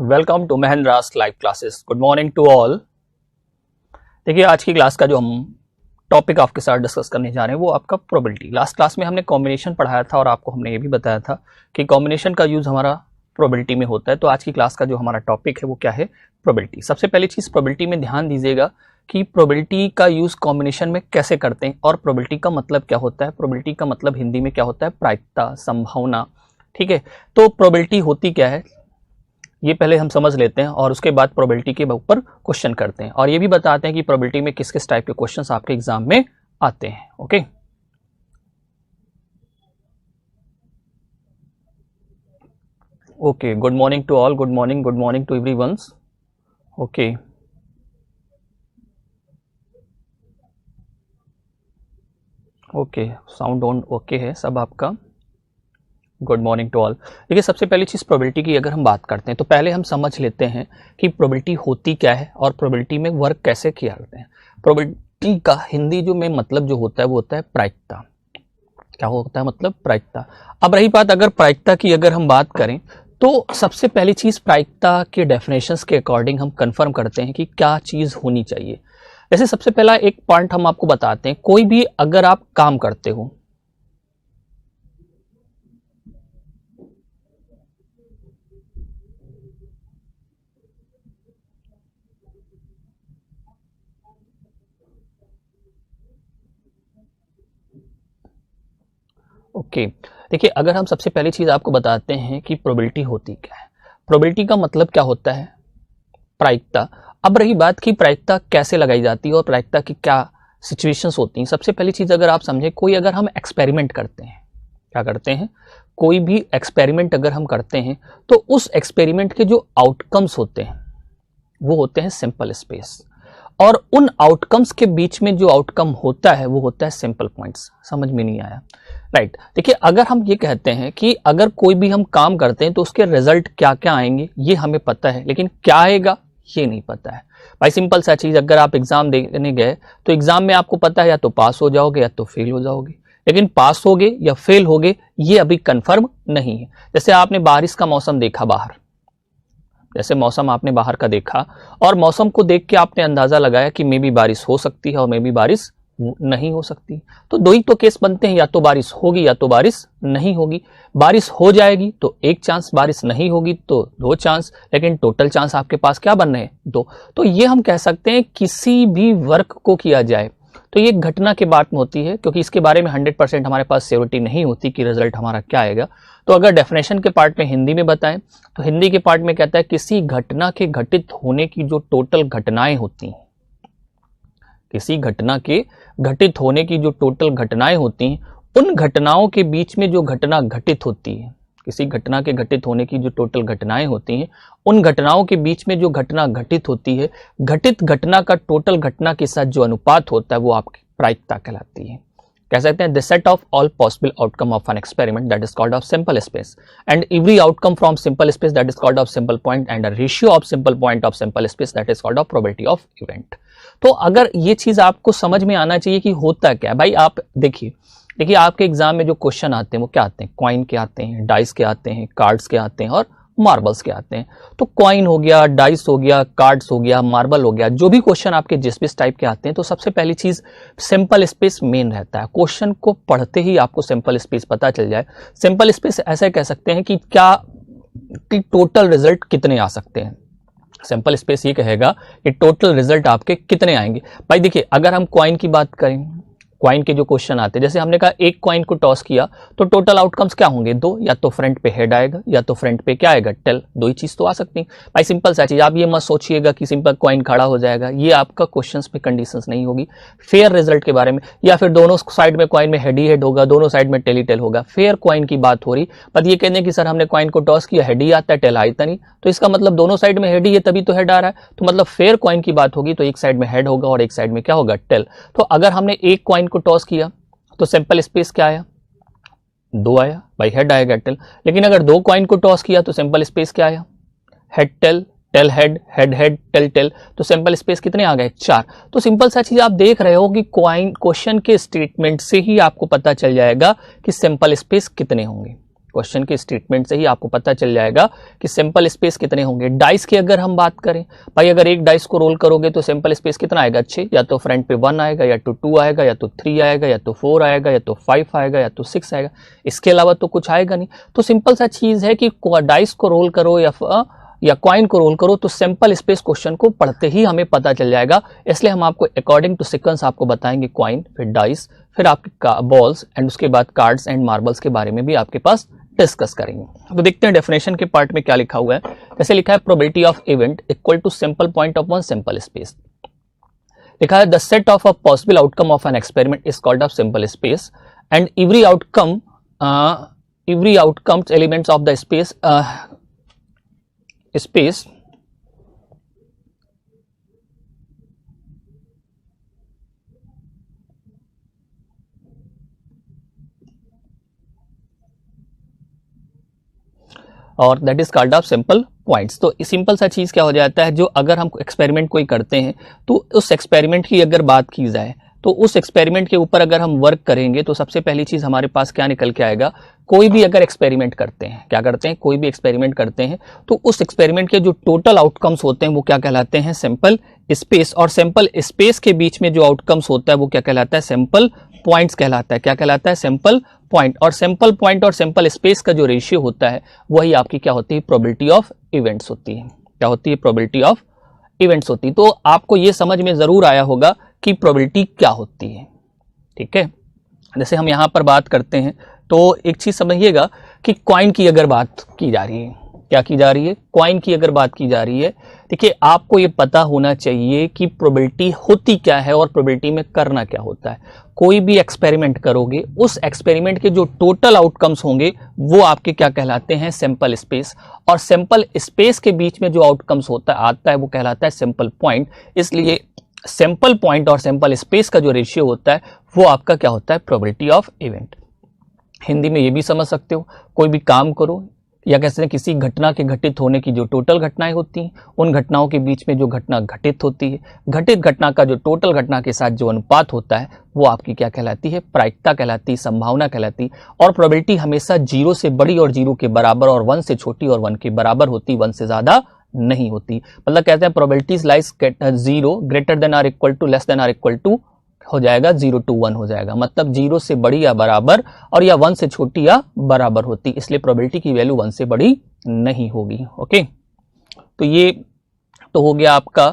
Welcome to Mahendra's live classes. Good morning to all. देखिए, आज की क्लास का जो हम टॉपिक आपके साथ डिस्कस करने जा रहे हैं वो आपका प्रोबेबिलिटी। लास्ट क्लास में हमने कॉम्बिनेशन पढ़ाया था और आपको हमने ये भी बताया था कि कॉम्बिनेशन का यूज हमारा प्रोबेबिलिटी में होता है। तो आज की क्लास का जो हमारा टॉपिक है वो क्या है? प्रोबेबिलिटी। सबसे पहली चीज, प्रोबेबिलिटी में ध्यान दीजिएगा कि प्रोबेबिलिटी का यूज कॉम्बिनेशन में कैसे करते हैं और प्रोबेबिलिटी का मतलब क्या होता है। प्रोबेबिलिटी का मतलब हिंदी में क्या होता है? प्रायिकता, संभावना। ठीक है, तो प्रोबेबिलिटी होती क्या है ये पहले हम समझ लेते हैं और उसके बाद प्रोबेबिलिटी के ऊपर क्वेश्चन करते हैं और ये भी बताते हैं कि प्रोबेबिलिटी में किस किस टाइप के क्वेश्चंस आपके एग्जाम में आते हैं। Okay, okay, good morning to all. Good morning to everyone. Okay, okay, sound on okay है सब आपका। Good morning to all. देखिए, सबसे पहली चीज़ प्रोबेबिलिटी की अगर हम बात करते हैं तो पहले हम समझ लेते हैं कि प्रोबेबिलिटी होती क्या है और प्रोबेबिलिटी में वर्क कैसे किया जाते हैं। प्रोबेबिलिटी का हिंदी जो में मतलब जो होता है वो होता है प्रायिकता। क्या होता है? मतलब प्रायिकता। अब रही बात अगर प्रायिकता की अगर हम बात करें तो सबसे पहली चीज़ प्रायिकता के डेफिनेशंस के अकॉर्डिंग हम कंफर्म करते हैं कि क्या चीज़ होनी चाहिए। जैसे सबसे पहला एक पॉइंट हम आपको बताते हैं, कोई भी अगर आप काम करते हो, ओके, देखिए, अगर हम सबसे पहली चीज आपको बताते हैं कि प्रोबेबिलिटी होती क्या है। प्रोबेबिलिटी का मतलब क्या होता है? प्रायिकता। अब रही बात कि प्रायिकता कैसे लगाई जाती है और प्रायिकता की क्या सिचुएशंस होती हैं। सबसे पहली चीज अगर आप समझें, कोई अगर हम एक्सपेरिमेंट करते हैं, क्या करते हैं? कोई भी एक्सपेरिमेंट अगर हम करते हैं तो उस एक्सपेरिमेंट के जो आउटकम्स होते हैं वो होते हैं सिंपल स्पेस और उन आउटकम्स के बीच में जो आउटकम होता है वो होता है सिंपल पॉइंट्स। समझ में नहीं आया? राइट। देखिए, अगर हम ये कहते हैं कि अगर कोई भी हम काम करते हैं तो उसके रिजल्ट क्या क्या आएंगे ये हमें पता है, लेकिन क्या आएगा ये नहीं पता है। भाई सिंपल सा चीज, अगर आप एग्जाम देने गए तो एग्जाम में आपको पता है या तो पास हो जाओगे या तो फेल हो जाओगे, लेकिन पास होगे या फेल होगे ये अभी कंफर्म नहीं है। जैसे आपने बारिश का मौसम देखा बाहर, जैसे मौसम आपने बाहर का देखा और मौसम को देख के आपने अंदाजा लगाया कि मे बी बारिश हो सकती है और मे बी बारिश नहीं हो सकती। तो दो ही तो केस बनते हैं, या तो बारिश होगी या तो बारिश नहीं होगी। बारिश हो जाएगी तो एक चांस, बारिश नहीं होगी तो दो चांस, लेकिन टोटल चांस आपके पास क्या बन रहे हैं? दो। तो ये हम कह सकते हैं किसी भी वर्क को किया जाए तो ये घटना के बात में होती है, क्योंकि इसके बारे में 100% हमारे पास श्योरिटी नहीं होती कि रिजल्ट हमारा क्या आएगा। तो अगर डेफिनेशन के पार्ट में हिंदी में बताएं तो हिंदी के पार्ट में कहता है किसी घटना के घटित होने की जो टोटल घटनाएं होती हैं, किसी घटना के घटित होने की जो टोटल घटनाएं होती हैं उन घटनाओं के बीच में जो घटना घटित होती है, किसी घटना के घटित होने की जो टोटल घटनाएं होती हैं उन घटनाओं के बीच में जो घटना घटित होती है, घटित घटना का टोटल घटना के साथ जो अनुपात होता है वो आपकी प्रायिकता कहलाती है। कह सकते हैं the set of all possible outcome of an experiment that is called of simple space and every outcome from simple space that is called of simple point and a ratio of simple point of simple space that is called of probability of event. तो अगर ये चीज आपको समझ में आना चाहिए कि होता क्या है। भाई आप देखिए, आपके एग्जाम में जो क्वेश्चन आते हैं वो क्या आते हैं? कॉइन के आते हैं, डाइस के आते हैं, कार्ड्स के आते हैं और मार्बल्स के आते हैं। तो कॉइन हो गया, डाइस हो गया, कार्ड्स हो गया, मार्बल हो गया, जो भी क्वेश्चन आपके जिस भी टाइप के आते हैं तो सबसे पहली चीज सिंपल स्पेस मेन रहता है। क्वेश्चन को पढ़ते ही आपको सिंपल स्पेस पता चल जाए। सिंपल स्पेस ऐसे कह सकते हैं कि क्या कि टोटल रिजल्ट कितने आ सकते हैं। सिंपल स्पेस ये कहेगा कि टोटल रिजल्ट आपके कितने आएंगे। भाई देखिए, अगर हम कॉइन की बात करें, कॉइन के जो क्वेश्चन आते हैं, जैसे हमने कहा एक कॉइन को टॉस किया तो टोटल आउटकम्स क्या होंगे? दो, या तो फ्रंट पे हेड आएगा या तो फ्रंट पे क्या आएगा? टेल। दो ही चीज तो आ सकती है। भाई सिंपल सा चीज, आप ये मत सोचिएगा कि सिंपल कॉइन खड़ा हो जाएगा, ये आपका क्वेश्चंस में कंडीशंस नहीं होगी। फेयर रिजल्ट के बारे में, या फिर दोनों साइड में कॉइन में हेड ही हेड होगा, दोनों साइड में टेल ही टेल होगा। फेयर कॉइन की बात हो रही, पर ये कहने की सर हमने कॉइन को टॉस किया, हेड ही आता है, टेल आता नहीं, तो इसका मतलब दोनों साइड में हेड ही है तभी तो हेड आ रहा है। तो मतलब फेयर कॉइन की बात होगी तो एक साइड में हेड होगा और एक साइड में क्या होगा? टेल। तो अगर हमने एक कॉइन को टॉस किया तो सिंपल स्पेस क्या आया? दो आया, भाई हेड आएगा टेल। लेकिन अगर दो कॉइन को टॉस किया तो सिंपल स्पेस क्या आया? Head tail, tail head, head head, tail tail. तो सिंपल स्पेस कितने आ गए? चार। तो सिंपल सा चीज आप देख रहे हो कि क्वेश्चन के स्टेटमेंट से ही आपको पता चल जाएगा कि सिंपल स्पेस कितने होंगे। क्वेश्चन के स्टेटमेंट से ही आपको पता चल जाएगा कि सैंपल स्पेस कितने होंगे। डाइस की अगर हम बात करें भाई, अगर एक डाइस को रोल करोगे तो सैंपल स्पेस कितना आएगा 6, या तो फ्रंट पे 1 आएगा, या तो 2 आएगा, या तो 3 आएगा, या तो 4 आएगा, या तो 5 आएगा, या तो 6 आएगा। इसके अलावा तो कुछ आएगा नहीं। तो सिंपल सा चीज है कि डाइस को रोल करो या कॉइन को रोल करो तो सैंपल स्पेस क्वेश्चन को पढ़ते ही हमें पता चल जाएगा। इसलिए हम आपको अकॉर्डिंग टू सीक्वेंस आपको बताएंगे कॉइन, फिर डाइस, फिर आपके बॉल्स एंड उसके बाद कार्ड्स एंड मार्बल्स के बारे में भी आपके पास डिस्कस करेंगे। तो देखते हैं डेफिनेशन के पार्ट में क्या लिखा हुआ है। जैसे लिखा है probability of event equal to sample point of one sample space. लिखा है the set of a possible outcome of an experiment is called of sample space and every outcomes elements of the space और that is called of simple points. तो simple सा चीज क्या हो जाता है, जो अगर हम एक्सपेरिमेंट कोई करते हैं तो उस एक्सपेरिमेंट की अगर बात की जाए तो उस एक्सपेरिमेंट के ऊपर अगर हम वर्क करेंगे तो सबसे पहली चीज हमारे पास क्या निकल के आएगा। कोई भी अगर एक्सपेरिमेंट करते हैं, क्या करते हैं, कोई भी एक्सपेरिमेंट करते हैं तो उस एक्सपेरिमेंट के जो टोटल आउटकम्स होते हैं वो क्या कहलाते हैं, सैंपल स्पेस। और सैंपल स्पेस के बीच में जो आउटकम्स होता है वो क्या कहलाता है, सैंपल पॉइंट्स कहलाता है। क्या कहलाता है, सैंपल पॉइंट। और सैंपल पॉइंट और सैंपल स्पेस का जो रेशियो होता है वही आपकी क्या होती है, प्रोबेबिलिटी ऑफ इवेंट्स होती है। क्या होती है, प्रोबेबिलिटी ऑफ इवेंट्स होती है। तो आपको ये समझ में जरूर आया होगा कि प्रोबेबिलिटी क्या होती है। ठीक है, जैसे हम यहां पर बात करते हैं तो एक चीज समझिएगा कि कॉइन की अगर बात की जा रही है, क्या की जा रही है, कॉइन की अगर बात की जा रही है, देखिए आपको ये पता होना चाहिए कि प्रोबेबिलिटी होती क्या है और प्रोबेबिलिटी में करना क्या होता है। कोई भी एक्सपेरिमेंट करोगे, उस एक्सपेरिमेंट के जो टोटल आउटकम्स होंगे वो आपके क्या कहलाते हैं, सैंपल स्पेस। और सैंपल स्पेस के बीच में जो आउटकम्स होता है आता है वो कहलाता है सैंपल पॉइंट। इसलिए सैंपल पॉइंट और सैंपल स्पेस का जो रेशियो होता है वो आपका क्या होता है, प्रोबेबिलिटी ऑफ इवेंट। हिंदी में ये भी समझ सकते हो, कोई भी काम करो या कहते हैं किसी घटना के घटित होने की जो टोटल घटनाएं होती हैं, उन घटनाओं के बीच में जो घटना घटित होती है, घटित घटना का जो टोटल घटना के साथ जो अनुपात होता है वो आपकी क्या कहलाती है, प्रायिकता कहलाती है, संभावना कहलाती है। और प्रोबेबिलिटी हमेशा 0 से बड़ी और 0 के बराबर और 1 से छोटी और 1 के बराबर होती, 1 से ज्यादा नहीं होती। मतलब कहते हैं probabilities lies 0 greater than or equal to less than or equal to हो जाएगा 0 to 1 हो जाएगा। मतलब 0 से बड़ी या बराबर और या 1 से छोटी या बराबर होती, इसलिए प्रोबेबिलिटी की वैल्यू 1 से बड़ी नहीं होगी। ओके, तो ये तो हो गया आपका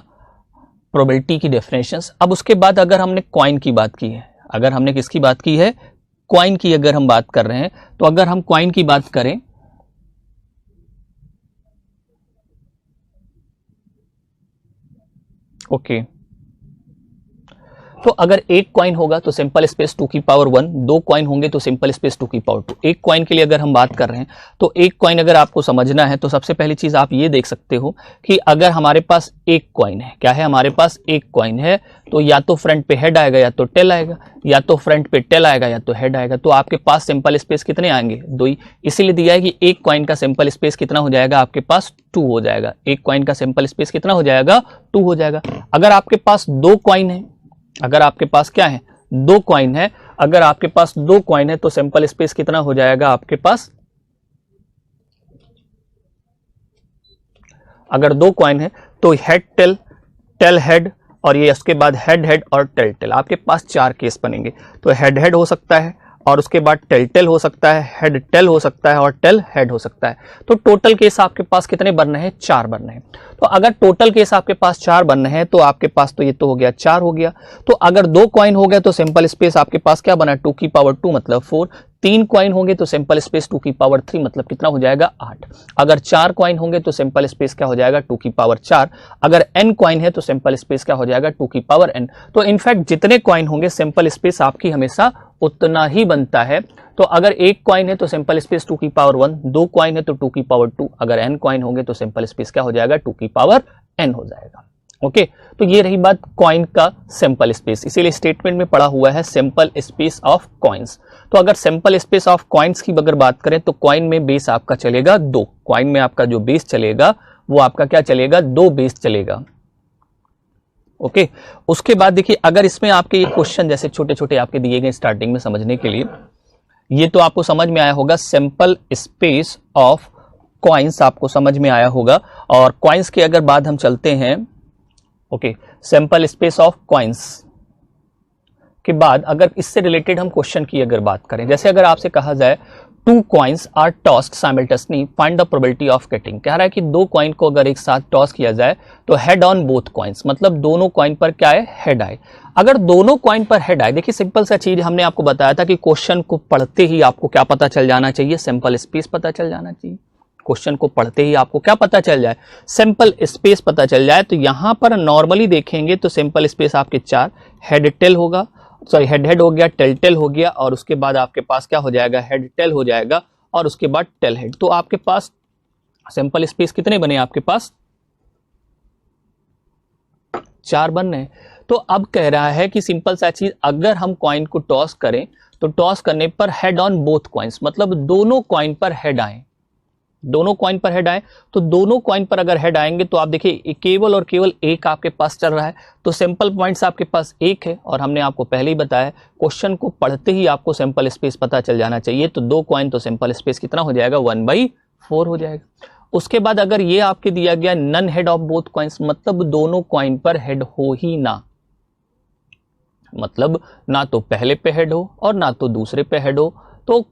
प्रोबेबिलिटी की डेफिनेशंस। अब उसके बाद अगर हमने कॉइन की बात की है, अगर हमने किसकी बात की है, कॉइन की अगर हम बात कर रहे हैं, तो अगर हम कॉइन की बात करें ओके, तो अगर एक कॉइन होगा तो सिंपल स्पेस 2 की पावर 1, 2 कॉइन होंगे तो सिंपल स्पेस 2 की पावर 2। एक कॉइन के लिए अगर हम बात कर रहे हैं तो एक कॉइन अगर आपको समझना है तो सबसे पहली चीज आप ये देख सकते हो कि अगर हमारे पास एक कॉइन है, क्या है, हमारे पास एक कॉइन है, तो या तो फ्रंट पे हेड आएगा या तो टेल आएगा, या तो फ्रंट पे टेल आएगा या तो हेड आएगा। तो आपके पास सिंपल स्पेस कितने आएंगे, 2 ही। इसीलिए दिया है कि एक कॉइन का सिंपल स्पेस कितना हो जाएगा, आपके पास 2 हो जाएगा। एक कॉइन का सिंपल स्पेस कितना हो जाएगा, 2 हो जाएगा। अगर आपके पास 2 कॉइन है, अगर आपके पास क्या है, 2 कॉइन है, अगर आपके पास 2 कॉइन है तो सिंपल स्पेस कितना हो जाएगा आपके पास, अगर 2 कॉइन है तो हेड टेल, टेल हेड और ये उसके बाद हेड हेड और टेल टेल। आपके पास 4 केस बनेंगे। तो हेड हेड हो सकता है और उसके बाद टेल टेल हो सकता है, हेड टेल हो सकता है और टेल हेड हो सकता है। तो टोटल केस आपके पास कितने बनने हैं, 4 बनने हैं। तो अगर टोटल केस आपके पास 4 बनने हैं तो आपके पास तो ये तो हो गया 4 हो गया। तो अगर 2 कॉइन हो गए तो सिंपल स्पेस आपके पास क्या बना, 2 की पावर 2 मतलब 4। 3 कॉइन होंगे तो सिंपल स्पेस 2 की पावर 3 मतलब कितना हो जाएगा, 8। अगर 4 कॉइन होंगे तो सिंपल स्पेस क्या हो जाएगा, 2 की पावर 4। अगर n कॉइन है तो सिंपल स्पेस क्या हो जाएगा, 2 की पावर n। तो इनफैक्ट जितने कॉइन होंगे सिंपल स्पेस आपकी हमेशा उतना ही बनता है। तो अगर 1 कॉइन है तो सिंपल स्पेस 2 की पावर 1, 2 कॉइन है तो 2 की पावर 2, अगर n कॉइन होंगे तो सिंपल स्पेस क्या हो जाएगा, 2 की पावर n हो जाएगा। ओके, तो ये रही बात कॉइन का सिंपल स्पेस। इसीलिए स्टेटमेंट में पड़ा हुआ है सिंपल स्पेस ऑफ कॉइन्स। तो अगर सिंपल स्पेस ऑफ कॉइन्स की अगर बात करें तो कॉइन में बेस आपका चलेगा 2। कॉइन में आपका जो बेस चलेगा वो आपका क्या चलेगा, 2 बेस चलेगा। ओके, उसके बाद देखिए अगर इसमें आपके ये क्वेश्चन जैसे छोटे छोटे आपके दिए गए स्टार्टिंग में समझने के लिए ये तो आपको समझ में आया होगा, सैंपल स्पेस ऑफ कॉइन्स आपको समझ में आया होगा। और कॉइन्स के अगर बाद हम चलते हैं, okay, sample space of coins के बाद अगर इससे रिलेटेड हम क्वेश्चन की अगर बात करें, जैसे अगर आपसे कहा जाए two coins are tossed simultaneously, find the probability of getting. कह रहा है कि दो कॉइन को अगर एक साथ टॉस किया जाए तो हेड ऑन बोथ कॉइन्स, मतलब दोनों कॉइन पर क्या है, हेड आए। अगर दोनों कॉइन पर हेड आए, देखिए सिंपल सा चीज हमने आपको बताया था कि क्वेश्चन को पढ़ते ही आपको क्या पता चल जाना चाहिए, सिंपल स्पेस पता चल जाना चाहिए। क्वेश्चन को पढ़ते ही आपको क्या पता चल जाए, सिंपल स्पेस पता चल जाए। तो यहां पर नॉर्मली देखेंगे तो सिंपल स्पेस आपके 4 हेड टेल होगा, सॉरी हेड हेड हो गया, टेल टेल हो गया, और उसके बाद आपके पास क्या हो जाएगा, हेड टेल हो जाएगा, और उसके बाद टेल हेड। तो आपके पास सिंपल स्पेस कितने बने, आपके पास 4 बन रहे। तो अब कह रहा है कि सिंपल सा चीज, अगर हम कॉइन को टॉस करें तो टॉस करने पर हेड ऑन बोथ कॉइन्स, मतलब दोनों कॉइन पर हेड आए, दोनों कॉइन पर हेड आए। तो दोनों कॉइन पर अगर हेड आएंगे तो आप देखिए केवल और केवल एक आपके पास चल रहा है, तो सिंपल पॉइंट्स आपके पास एक है। और हमने आपको पहले ही बताया क्वेश्चन को पढ़ते ही आपको सिंपल स्पेस पता चल जाना चाहिए। तो 2 कॉइन तो सिंपल स्पेस कितना हो जाएगा, 1/4 हो जाएगा। उसके बाद अगर ये आपके दिया गया none head of both coins, मतलब दोनों कॉइन पर हेड हो ही ना, मतलब ना तो पहले पे हेड हो और ना तो दूसरे पे हेड हो, तो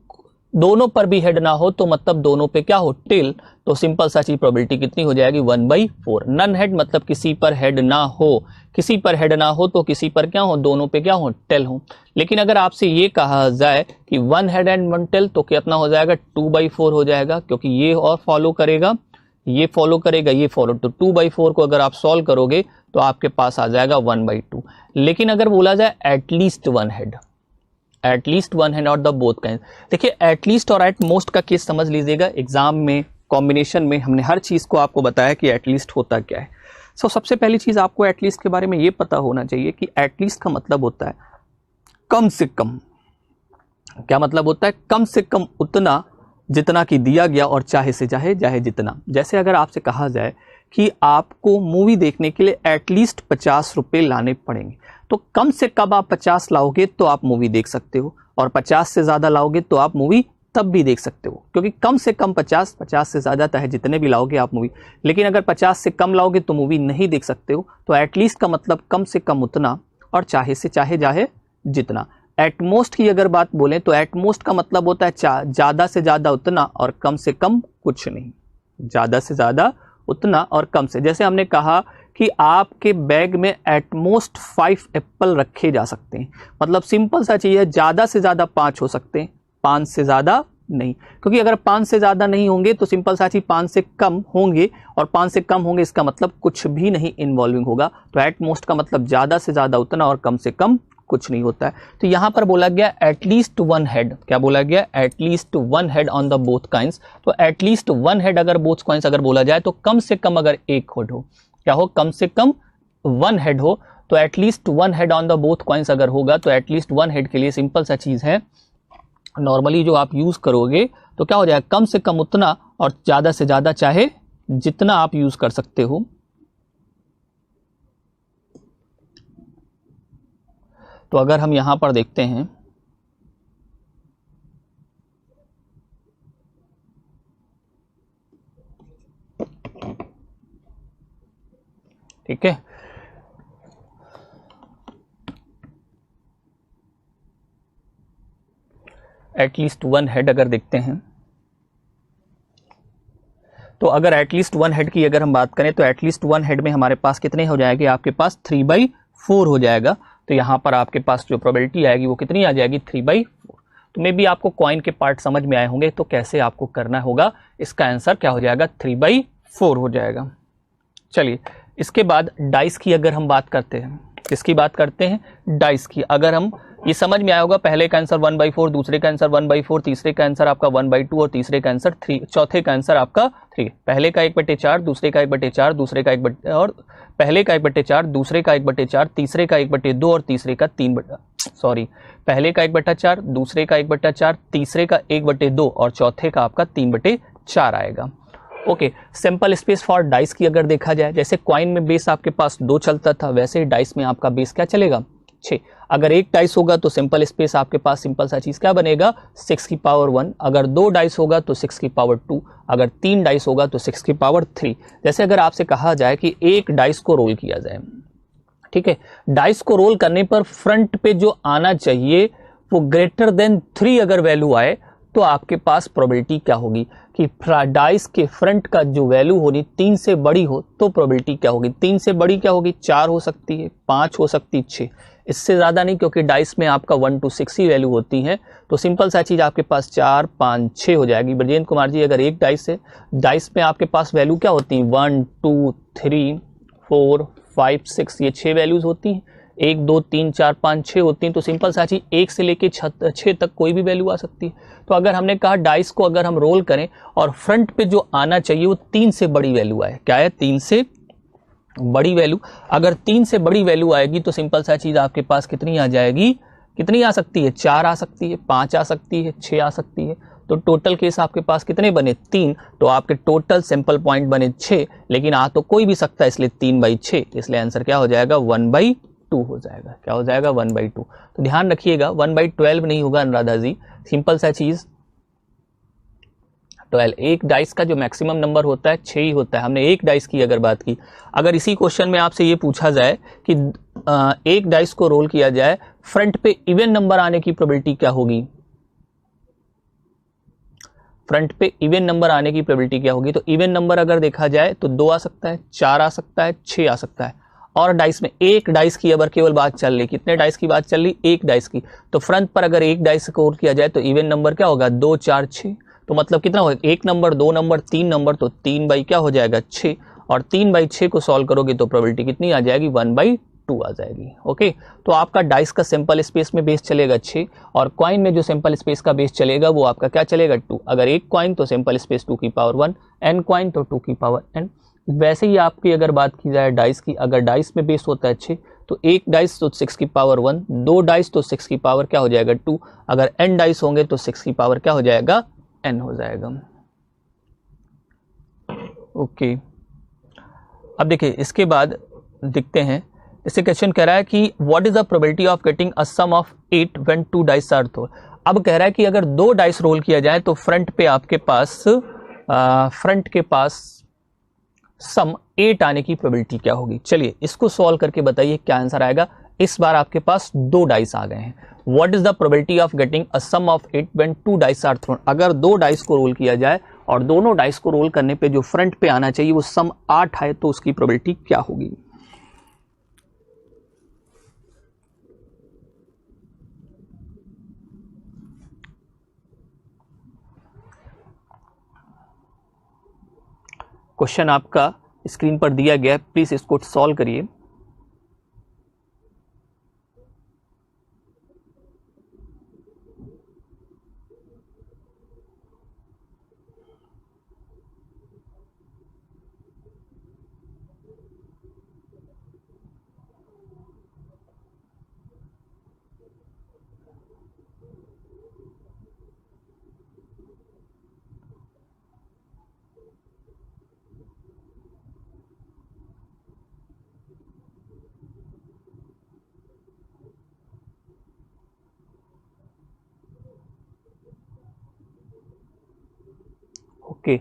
दोनों पर भी हेड ना हो, तो मतलब दोनों पे क्या हो, टेल। तो सिंपल सा चीज प्रोबेबिलिटी कितनी हो जाएगी, 1/4। नन हेड मतलब किसी पर हेड ना हो, किसी पर हेड ना हो तो किसी पर क्या हो, दोनों पे क्या हो, टेल हो। लेकिन अगर आपसे ये कहा जाए कि 1 हेड एंड 1 टेल, तो कितना हो जाएगा, 2/4 हो जाएगा, क्योंकि ये और फॉलो करेगा, ये फॉलो करेगा, ये फॉलो। तो 2/4 को अगर आप सॉल्व करोगे तो आपके पास आ जाएगा 1/2। लेकिन अगर बोला जाए एटलीस्ट 1 हेड, एटलीस्ट 1 हेड और द बोथ काइंड, देखिए एटलीस्ट और एट मोस्ट का केस समझ लीजिएगा। एग्जाम में कॉम्बिनेशन में हमने हर चीज को आपको बताया कि एटलीस्ट होता क्या है। सबसे पहली चीज आपको एटलीस्ट के बारे में ये पता होना चाहिए कि एटलीस्ट का मतलब होता है कम से कम। क्या मतलब होता है, कम से कम उतना जितना कि दिया गया, और चाहे से चाहे जितना। जैसे अगर आपसे कहा जाए कि आपको मूवी देखने के लिए एटलीस्ट 50 रुपए लाने पड़ेंगे, तो कम से कम आप 50 लाओगे तो आप मूवी देख सकते हो, और 50 से ज्यादा लाओगे तो आप मूवी तब भी देख सकते हो, क्योंकि कम से कम 50 से ज्यादा चाहे जितने भी लाओगे आप मूवी, लेकिन अगर 50 से कम लाओगे तो मूवी नहीं देख सकते हो। तो एटलीस्ट का मतलब कम से कम उतना, और चाहे से चाहे जितना। एटमोस्ट की अगर बात बोलें तो एटमोस्ट का मतलब होता है ज्यादा से ज्यादा उतना और कम से कम कुछ नहीं, ज्यादा से ज्यादा उतना और कम से। जैसे हमने कहा कि आपके बैग में एटमोस्ट 5 एप्पल रखे जा सकते हैं, मतलब सिंपल सा चीज है, ज्यादा से ज्यादा 5 हो सकते हैं, 5 से ज्यादा नहीं, क्योंकि अगर 5 से ज्यादा नहीं होंगे तो सिंपल सा चीज 5 से कम होंगे, और 5 से कम होंगे इसका मतलब कुछ भी नहीं इन्वॉल्विंग होगा। तो एटमोस्ट का मतलब ज्यादा से ज्यादा उतना और कम से कम कुछ नहीं होता है। तो यहां पर बोला गया एटलीस्ट 1 हेड, क्या बोला गया, at least 1 head on the both coins. तो एटलीस्ट 1 हेड अगर बोथ काइंस अगर बोला जाए तो कम से कम अगर एक हेड हो, क्या हो, कम से कम 1 हेड हो। तो at least 1 head on the both coins अगर होगा तो एटलीस्ट 1 हेड के लिए सिंपल सा चीज है, नॉर्मली जो आप यूज करोगे तो क्या हो जाएगा, कम से कम उतना और ज्यादा से ज्यादा चाहे जितना आप यूज कर सकते हो। तो अगर हम यहां पर देखते हैं, ठीक है, एटलीस्ट 1 हेड अगर देखते हैं, तो अगर एटलीस्ट 1 हेड की अगर हम बात करें तो एटलीस्ट 1 हेड में हमारे पास कितने हो जाएंगे, आपके पास 3/4 हो जाएगा। तो यहां पर आपके पास जो प्रोबेबिलिटी आएगी वो कितनी आ जाएगी, 3/4। तो मे बी आपको कॉइन के पार्ट समझ में आए होंगे, तो कैसे आपको करना होगा, इसका आंसर क्या हो जाएगा, 3/4 हो जाएगा। चलिए इसके बाद डाइस की अगर हम बात करते हैं, किसकी बात करते हैं, डाइस की। अगर हम, ये समझ में आया होगा, पहले का आंसर 1/4, दूसरे का आंसर 1/4, तीसरे का आंसर आपका 1/2 और तीसरे का आंसर 3, चौथे का आंसर आपका 3। पहले का 1/4, दूसरे का 1/4, दूसरे का 1 और पहले का 1/4, दूसरे का 1/4, तीसरे का 1/2 और तीसरे का 3, सॉरी, पहले का 1/4, दूसरे का 1/4, तीसरे का 1/2 और चौथे का आपका 3/4 आएगा। Okay, simple space for dice की अगर देखा जाए, जैसे कॉइन में बेस आपके पास 2 चलता था, वैसे ही डाइस में आपका बेस क्या चलेगा, 6। अगर एक डाइस होगा तो सिंपल स्पेस आपके पास सिंपल सा चीज क्या बनेगा 6 की पावर 1। अगर 2 डाइस होगा तो 6 की पावर 2। अगर 3 डाइस होगा तो 6 की पावर 3। जैसे अगर आपसे कहा जाए कि एक डाइस को रोल किया जाए, ठीक है, डाइस को रोल करने पर फ्रंट पे जो आना चाहिए वो ग्रेटर देन 3 अगर वैल्यू आए तो आपके पास प्रोबेबिलिटी क्या होगी कि डाइस के फ्रंट का जो वैल्यू होनी 3 से बड़ी हो तो प्रोबेबिलिटी क्या होगी। 3 से बड़ी क्या होगी 4 हो सकती है, 5 हो सकती है, 6, इससे ज्यादा नहीं, क्योंकि डाइस में आपका 1 to 6 ही वैल्यू होती है। तो सिंपल सा चीज आपके पास 4, 5, 6 हो जाएगी। ब्रजेंद्र कुमार जी अगर एक डाइस है, डाइस में आपके पास वैल्यू क्या होती है 1 2 3 4 5 6, ये 6 वैल्यूज होती हैं। 1 2 3 4 5 6 होती हैं। तो सिंपल सा चीज 1 से लेके 6 तक कोई भी वैल्यू आ सकती है। तो अगर हमने कहा डाइस को अगर हम रोल करें और फ्रंट पे जो आना चाहिए वो 3 से बड़ी वैल्यू आए, क्या है 3 से बड़ी वैल्यू, अगर 3 से बड़ी वैल्यू आएगी तो सिंपल सा चीज आपके पास कितनी आ जाएगी, कितनी आ सकती है 4 आ सकती है, 5 आ सकती है, 6 आ सकती है। तो टोटल केस आपके पास कितने बने 3, तो आपके टोटल सैंपल पॉइंट बने 6, लेकिन आ तो कोई भी सकता है इसलिए 3/6, इसलिए आंसर क्या हो जाएगा 1/2 हो जाएगा। क्या हो जाएगा 1/2। तो ध्यान रखिएगा 1/12 नहीं होगा अनुराधा जी, सिंपल सा चीज 12। एक डाइस का जो मैक्सिमम नंबर होता है 6 ही होता है। हमने एक डाइस की अगर बात की, अगर इसी क्वेश्चन में आपसे ये पूछा जाए कि एक डाइस को रोल किया जाए, फ्रंट पे इवन नंबर आने की प्रोबेबिलिटी क्या होगी, फ्रंट पे इवन नंबर आने की प्रोबेबिलिटी क्या होगी, तो इवन नंबर अगर देखा जाए तो 2 आ सकता है, 4 आ सकता है, 6 आ सकता है। और डाइस में एक डाइस की अगर केवल बात चल रही, कितने डाइस की बात चल रही, एक डाइस की, तो फ्रंट पर अगर एक डाइस को रोल किया जाए तो इवन नंबर क्या होगा 2 4 6। तो मतलब कितना होगा, 1 नंबर 2 नंबर 3 नंबर, तो 3 बाई क्या हो जाएगा 6, और 3/6 को सॉल्व करोगे तो प्रोबेबिलिटी कितनी आ जाएगी 1/2 आ जाएगी। ओके, तो आपका डाइस का सैंपल स्पेस में बेस चलेगा 6, और कॉइन में जो सैंपल स्पेस का बेस चलेगा वो आपका क्या चलेगा 2। अगर एक कॉइन तो सैंपल स्पेस 2 की पावर 1, n कॉइन तो 2 की पावर n। वैसे ही आपकी अगर बात की जाए डाइस की, अगर डाइस में बेस होता है 6 तो एक डाइस तो 6 की पावर 1, 2 डाइस तो 6 की पावर क्या हो जाएगा 2, अगर n डाइस होंगे तो 6 की पावर क्या हो जाएगा n हो जाएगा। ओके, अब देखिए इसके बाद दिखते हैं, इससे क्वेश्चन कह रहा है कि what is the probability of getting a sum of 8 when 2 dice are thrown. अब कह रहा है कि अगर 2 डाइस रोल किया जाए तो फ्रंट पे आपके पास सम 8 आने की प्रोबेबिलिटी क्या होगी। चलिए इसको सॉल्व करके बताइए क्या आंसर आएगा। इस बार आपके पास 2 डाइस आ गए हैं। What is the probability of getting a sum of 8 when 2 dice are thrown. अगर 2 डाइस को रोल किया जाए और दोनों डाइस को रोल करने पे जो फ्रंट पे आना चाहिए वो सम 8 है, तो उसकी प्रोबेबिलिटी क्या होगी। क्वेश्चन आपका स्क्रीन पर दिया गया है, प्लीज इसको सॉल्व करिए। ओके,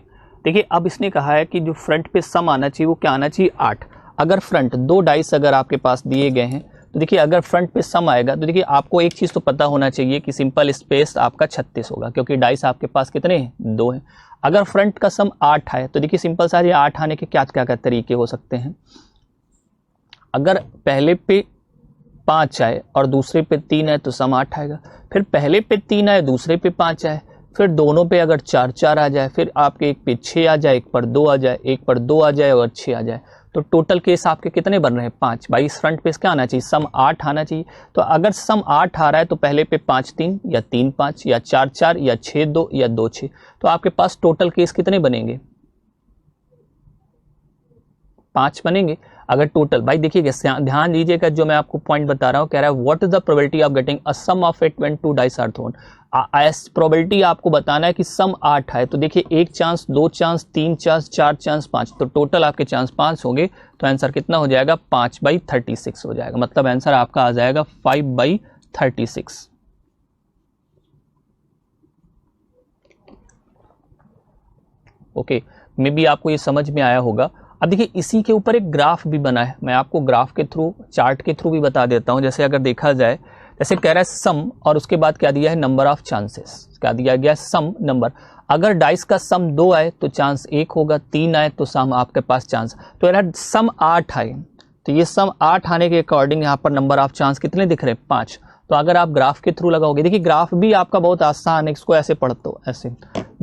देखिए अब इसने कहा है कि जो फ्रंट पे सम आना चाहिए वो क्या आना चाहिए 8। अगर फ्रंट 2 डाइस अगर आपके पास दिए गए हैं तो देखिए अगर फ्रंट पे सम आएगा तो देखिए आपको एक चीज तो पता होना चाहिए कि सिंपल स्पेस आपका 36 होगा, क्योंकि डाइस आपके पास कितने हैं 2 हैं। अगर फ्रंट का सम 8 है तो देखिए सिंपल सा 8 आने के क्या क्या क्या तरीके हो सकते हैं। अगर पहले पे 5 आए और दूसरे पे 3 है तो सम 8 आएगा, फिर पहले पे 3 आए दूसरे पे 5 आए, फिर दोनों पे अगर 4 4 आ जाए, फिर आपके एक पे 6 आ जाए, एक पर 2 आ जाए, एक पर 2 आ जाए और 6 आ जाए, तो टोटल केस आपके कितने बन रहे हैं 5। भाई इस फ्रंट पे क्या आना चाहिए सम 8 आना चाहिए। तो अगर सम 8 आ रहा है तो पहले पे 5 3 या 3 5 या 4 4 या 6 2 या 2 6, तो आपके पास टोटल केस कितने बनेंगे 5 बनेंगे। अगर टोटल भाई देखिएगा ध्यान दीजिएगा जो मैं आपको पॉइंट बता रहा हूं, कह रहा है what is the probability of getting a sum of 8 when 2 dice are thrown. Probability आपको बताना है कि सम 8 है, तो देखिए 1 चांस, 2 चांस, 3 चांस, 4 चांस, 5, तो टोटल आपके चांस 5 होंगे, तो आंसर कितना हो जाएगा 5/36 हो जाएगा, मतलब आंसर आपका आ जाएगा 5/36। ओके, मे बी आपको ये समझ में आया होगा। अब देखिए इसी के ऊपर एक ग्राफ भी बना है, मैं आपको ग्राफ के थ्रू, चार्ट के थ्रू भी बता देता हूं। जैसे अगर देखा जाए, जैसे कह रहा है सम, और उसके बाद क्या दिया है, नंबर ऑफ चांसेस, क्या दिया गया, सम नंबर। अगर डाइस का सम 2 आए तो चांस 1 होगा, 3 आए तो सम आपके पास चांस, तो यार सम 8 आए, तो ये सम 8 आने के अकॉर्डिंग यहाँ पर नंबर ऑफ चांस कितने दिख रहे हैं, 5। तो अगर आप ग्राफ के थ्रू लगाओगे, देखिए ग्राफ भी आपका बहुत आसान है, इसको ऐसे पढ़ते हो, ऐसे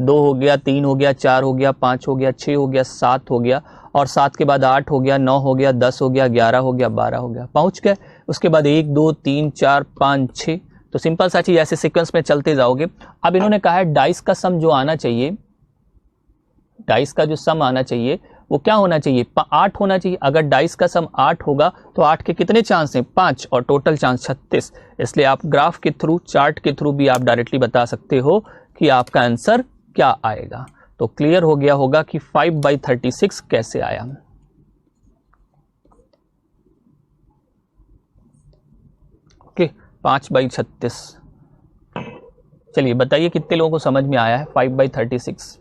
2 हो गया, 3 हो गया, 4 हो गया, 5 हो गया, 6 हो गया, 7 हो गया, और 7 के बाद 8 हो गया, 9 हो गया, 10 हो गया, 11 हो गया, 12 हो गया, पहुंच गए। उसके बाद 1 2 3 4 5 6, तो सिंपल सा चीज ऐसे सीक्वेंस में चलते जाओगे। अब इन्होंने कहा है डाइस का सम जो आना चाहिए, डाइस का जो सम आना चाहिए वो क्या होना चाहिए, 8 होना चाहिए। अगर डाइस का सम 8 होगा तो 8 के कितने चांस हैं, 5, और टोटल चांस 36। इसलिए आप ग्राफ के थ्रू, चार्ट के थ्रू भी आप डायरेक्टली बता सकते हो कि आपका आंसर क्या आएगा। तो क्लियर हो गया होगा कि 5/36 कैसे आया। ओके, 5/36। चलिए बताइए कितने लोगों को समझ में आया है 5/36।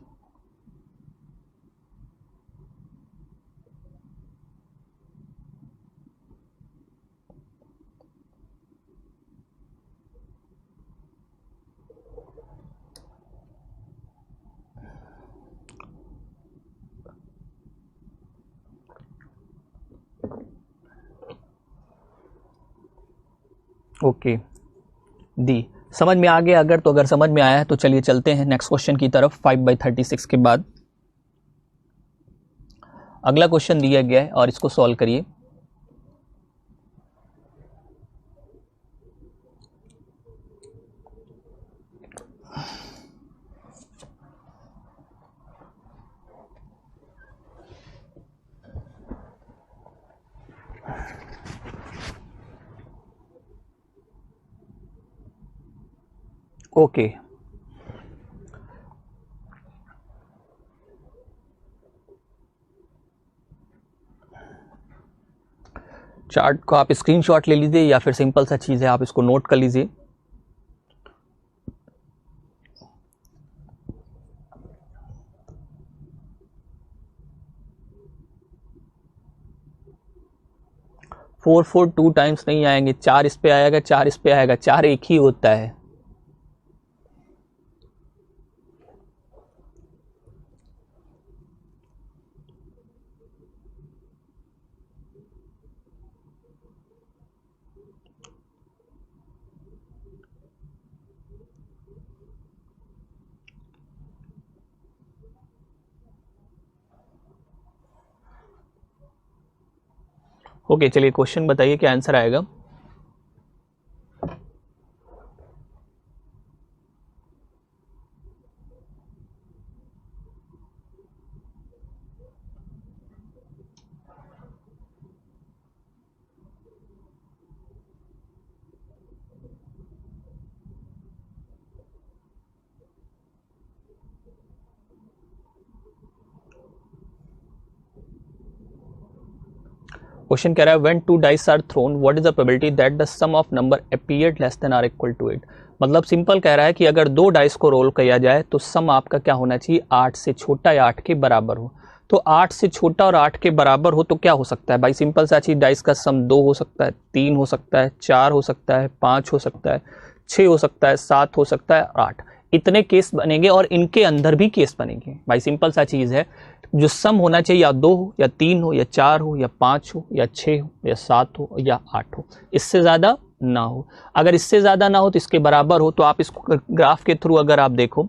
ओके, डी समझ में आ गया। अगर तो अगर समझ में आया है तो चलिए चलते हैं नेक्स्ट क्वेश्चन की तरफ। 5/36 के बाद अगला क्वेश्चन दिया गया है और इसको सॉल्व करिए। ओके, चार्ट को आप स्क्रीनशॉट ले लीजिए या फिर सिंपल सा चीज है आप इसको नोट कर लीजिए। फोर 2 टाइम्स नहीं आएंगे, 4 इस पे आएगा, 4 इस पे आएगा, 4 एक ही होता है। ओके, चलिए क्वेश्चन बताइए क्या आंसर आएगा। क्वेश्चन कह रहा है when 2 dice are thrown what is the probability that the sum of number appeared less than or equal to 8। मतलब सिंपल कह रहा है कि अगर 2 डाइस को रोल किया जाए तो सम आपका क्या होना चाहिए, 8 से छोटा या 8 के बराबर हो। तो 8 से छोटा और 8 के बराबर हो तो क्या हो सकता है भाई, सिंपल सा चीज, डाइस का सम 2 हो सकता है, 3 हो सकता है, 4 हो सकता है, 5 हो सकता है, 6 हो सकता है, 7 हो सकता है, 8। इतने केस बनेंगे और इनके अंदर भी केस बनेंगे भाई। सिंपल सा चीज है, जो सम होना चाहिए या 2 हो या 3 हो या 4 हो या 5 हो या 6 हो या 7 हो या 8 हो, इससे ज़्यादा ना हो। अगर इससे ज़्यादा ना हो तो इसके बराबर हो। तो आप इसको ग्राफ के थ्रू अगर आप देखो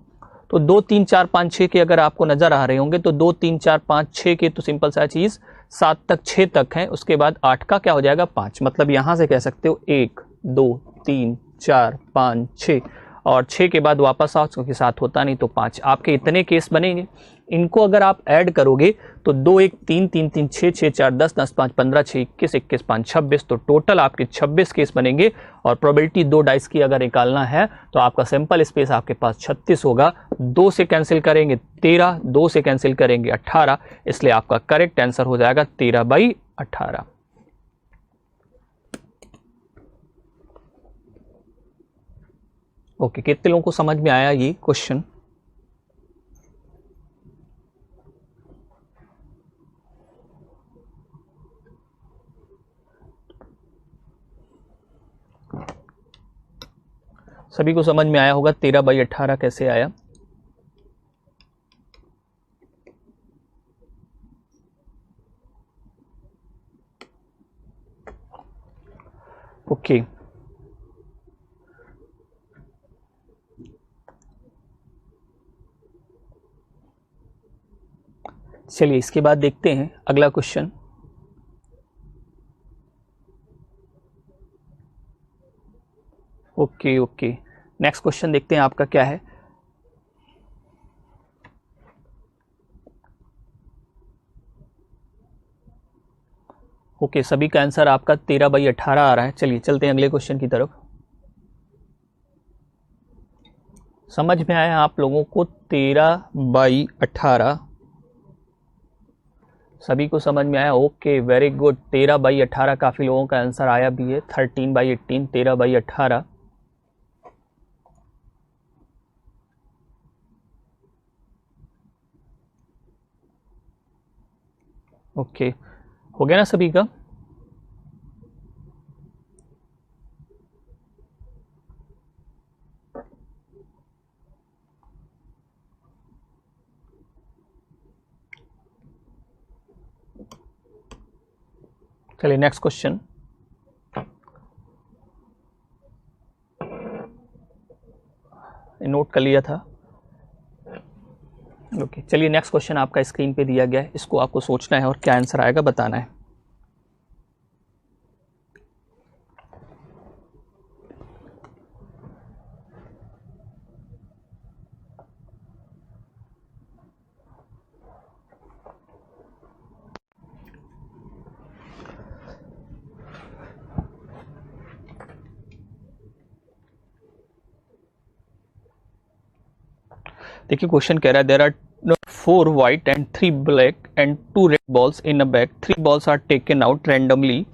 तो 2 3 4 5 6 के अगर आपको नज़र आ रहे होंगे तो 2 3 4 5 6 के तो सिंपल सा चीज़ 7 तक 6 तक है, उसके बाद 8 का क्या हो जाएगा 5। मतलब यहाँ से कह सकते हो 1 2 3 4 5 6, और 6 के बाद वापस आओ क्योंकि 7 होता नहीं तो 5। आपके इतने केस बनेंगे। इनको अगर आप ऐड करोगे तो 2 1 3 3 3 6 6 4 10 10 5 15 6 21 21 5 26, तो टोटल आपके 26 केस बनेंगे। और प्रोबेबिलिटी 2 डाइस की अगर निकालना है तो आपका सैंपल स्पेस आपके पास 36 होगा। 2 से कैंसिल करेंगे 13, 2 से कैंसिल करेंगे 18, इसलिए आपका करेक्ट आंसर हो जाएगा 13/18। ओके, कितने लोगों को समझ में आया ये क्वेश्चन? सभी को समझ में आया होगा 13/18 कैसे आया? ओके, चलिए इसके बाद देखते हैं अगला question. Okay okay, next question देखते हैं आपका क्या है। ओके, सभी का आंसर आपका 13/18 आ रहा है। चलिए चलते हैं अगले क्वेश्चन की तरफ। समझ में आया आप लोगों को 13/18? सभी को समझ में आया? Okay, very good. 13/18 काफी लोगों का आंसर आया भी है। 13/18, 13/18। ओके, हो गया ना सभी का? चलिए नेक्स्ट क्वेश्चन। नोट कर लिया था। ओके, चलिए नेक्स्ट क्वेश्चन आपका स्क्रीन पे दिया गया है, इसको आपको सोचना है और क्या आंसर आएगा बताना है। देखिए क्वेश्चन कह रहा है there are 4 white and 3 black and 2 red balls in a bag. 3 balls are taken out randomly.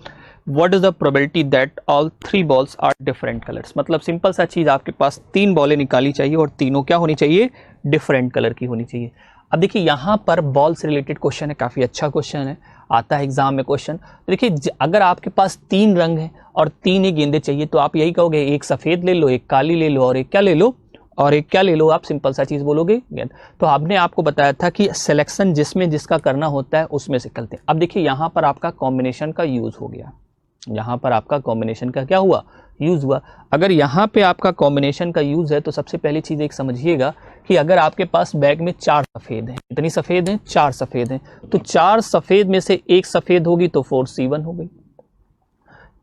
What is the probability that all 3 balls are different colors? मतलब सिंपल सा चीज, आपके पास 3 बॉलें निकाली चाहिए और तीनों क्या होनी चाहिए? डिफरेंट कलर की होनी चाहिए। अब देखिए यहाँ पर बॉल से रिलेटेड क्वेश्चन है, काफी अच्छा क्वेश्चन है, आता है एग्जाम में क्वेश्चन। तो देखिए अगर आपके पास 3 रंग है और 3 ही गेंदे चाहिए तो आप यही कहोगे एक सफेद ले लो, एक काली ले लो और एक क्या ले लो, और एक क्या ले लो, आप सिंपल सा चीज बोलोगे गेंद। तो आपने आपको बताया था कि सिलेक्शन जिसमें जिसका करना होता है उसमें से करते हैं। अब देखिए यहाँ पर आपका कॉम्बिनेशन का यूज हो गया, यहाँ पर आपका कॉम्बिनेशन का क्या हुआ? यूज हुआ। अगर यहाँ पे आपका कॉम्बिनेशन का यूज है तो सबसे पहली चीज एक समझिएगा कि अगर आपके पास बैग में 4 सफेद हैं, कितनी सफेद हैं? 4 सफेद हैं, तो 4 सफेद में से एक सफेद होगी तो 4C1 हो गई।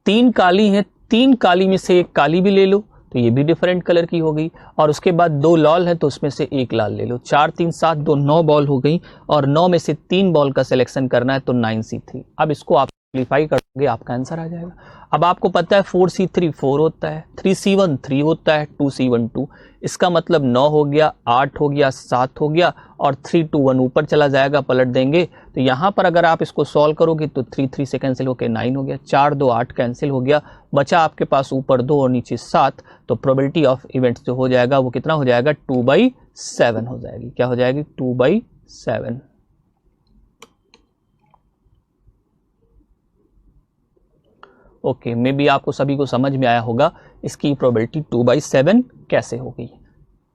3 काली हैं, 3 काली में से एक काली भी ले लो तो ये भी डिफरेंट कलर की हो गई। और उसके बाद 2 लाल है तो उसमें से एक लाल ले लो। 4 3 7 2 9 बॉल हो गई और 9 में से 3 बॉल का सिलेक्शन करना है तो 9C3। अब इसको आप सिंप्लीफाई कर दोगे, आपका आंसर आ जाएगा। अब आपको पता है 4C3 4 होता है, 3C1 3 होता है, 2C1 2। इसका मतलब 9 हो गया, 8 हो गया, 7 हो गया और 3 2 1 ऊपर चला जाएगा, पलट देंगे। तो यहाँ पर अगर आप इसको सॉल्व करोगे तो 3 3 से कैंसिल होकर 9 हो गया, 4 2 8 कैंसिल हो गया, बचा आपके पास ऊपर 2 और नीचे 7। तो प्रोबेबिलिटी ऑफ इवेंट्स जो हो जाएगा वो कितना हो जाएगा? 2/7 हो जाएगी। क्या हो जाएगी? 2/7। ओके, मे बी आपको सभी को समझ में आया होगा इसकी प्रोबेबिलिटी 2/7 कैसे हो गई।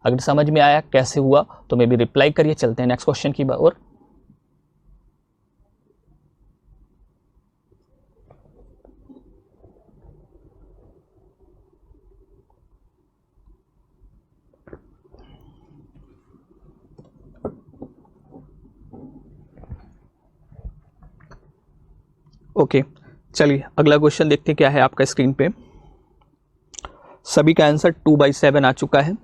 अगर समझ में आया कैसे हुआ तो मे बी रिप्लाई करिए। चलते हैं नेक्स्ट क्वेश्चन की ओर। ओके, चलिए अगला क्वेश्चन देखते हैं क्या है आपका स्क्रीन पे। सभी का आंसर 2/7 आ चुका है।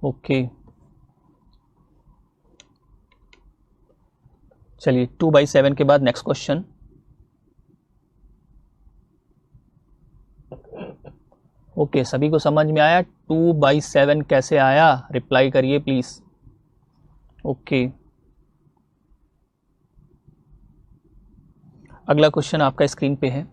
ओके, चलिए 2/7 के बाद नेक्स्ट क्वेश्चन। ओके, सभी को समझ में आया 2/7 कैसे आया? रिप्लाई करिए प्लीज। ओके, अगला क्वेश्चन आपका स्क्रीन पे है।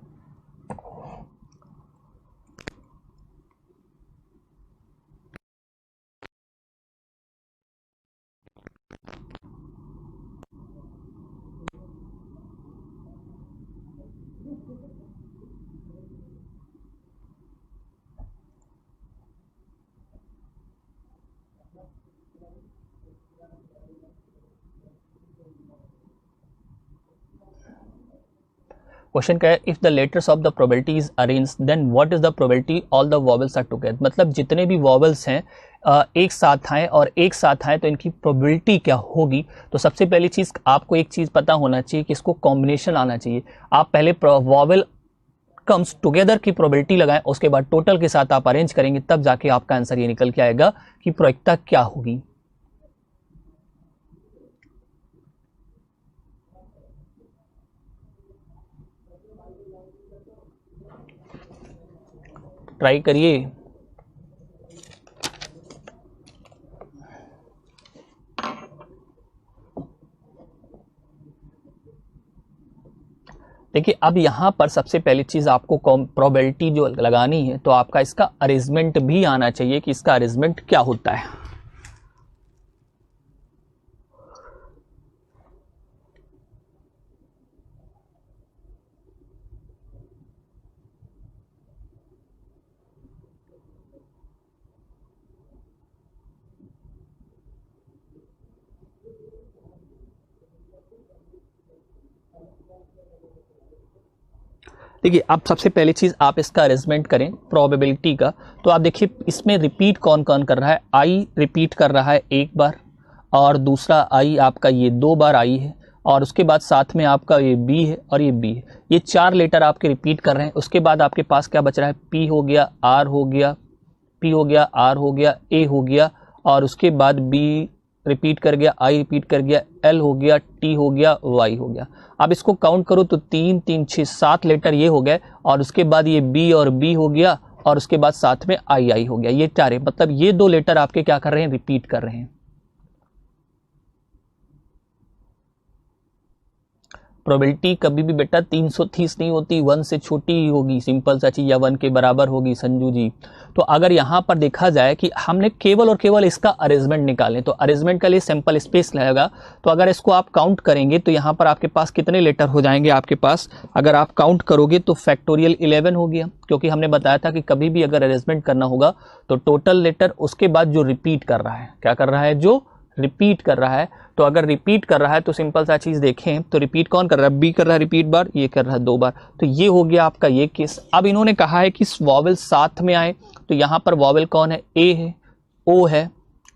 क्वेश्चन क्या है? If the letters of the probability is arrange then what is the probability all the vowels are together. मतलब जितने भी वॉवल्स हैं एक साथ आए और एक साथ आए तो इनकी प्रोबेबिलिटी क्या होगी। तो सबसे पहली चीज आपको एक चीज पता होना चाहिए कि इसको कॉम्बिनेशन आना चाहिए। आप पहले वॉवल कम्स टुगेदर की प्रोबेबिलिटी लगाएं, उसके बाद टोटल के साथ आप अरेंज करेंगे, तब जाके आपका आंसर ये निकल के आएगा कि प्रोबेबिलिटी क्या होगी। ट्राई करिए। देखिए, अब यहां पर सबसे पहली चीज आपको प्रोबेबिलिटी जो लगानी है तो आपका इसका अरेंजमेंट भी आना चाहिए कि इसका अरेंजमेंट क्या होता है। देखिए, अब सबसे पहली चीज आप इसका अरेंजमेंट करें प्रोबेबिलिटी का। तो आप देखिए इसमें रिपीट कौन कौन कर रहा है। आई रिपीट कर रहा है एक बार, और दूसरा आई आपका ये 2 बार आई है, और उसके बाद साथ में आपका ये बी है और ये बी है। ये 4 लेटर आपके रिपीट कर रहे हैं। उसके बाद आपके पास क्या बच रहा है? पी हो गया, आर हो गया, पी हो गया, आर हो गया, ए हो गया, और उसके बाद बी रिपीट कर गया, आई रिपीट कर गया, एल हो गया, टी हो गया, वाई हो गया। अब इसको काउंट करो तो 3 3 6 7 लेटर ये हो गए, और उसके बाद ये बी और बी हो गया, और उसके बाद साथ में आई आई हो गया। ये 4 है, मतलब ये 2 लेटर आपके क्या कर रहे हैं? रिपीट कर रहे हैं। प्रोबेबिलिटी कभी भी बेटा 330 नहीं होती, 1 से छोटी ही होगी, सिंपल सा चीज, या 1 के बराबर होगी संजू जी। तो अगर यहाँ पर देखा जाए कि हमने केवल और केवल इसका अरेंजमेंट निकालें तो अरेंजमेंट के लिए सैंपल स्पेस लगेगा। तो अगर इसको आप काउंट करेंगे तो यहाँ पर आपके पास कितने लेटर हो जाएंगे? आपके पास अगर आप काउंट करोगे तो फैक्टोरियल 11 हो गया, क्योंकि हमने बताया था कि कभी भी अगर अरेंजमेंट करना होगा तो टोटल लेटर, उसके बाद जो रिपीट कर रहा है, क्या कर रहा है? जो रिपीट कर रहा है। तो अगर रिपीट कर रहा है तो सिंपल सा चीज देखें तो रिपीट कौन कर रहा है? बी कर रहा है रिपीट बार, ये कर रहा है 2 बार। तो ये हो गया आपका ये केस। अब इन्होंने कहा है कि वॉवेल साथ में आए, तो यहां पर वॉवेल कौन है? ए है, ओ है,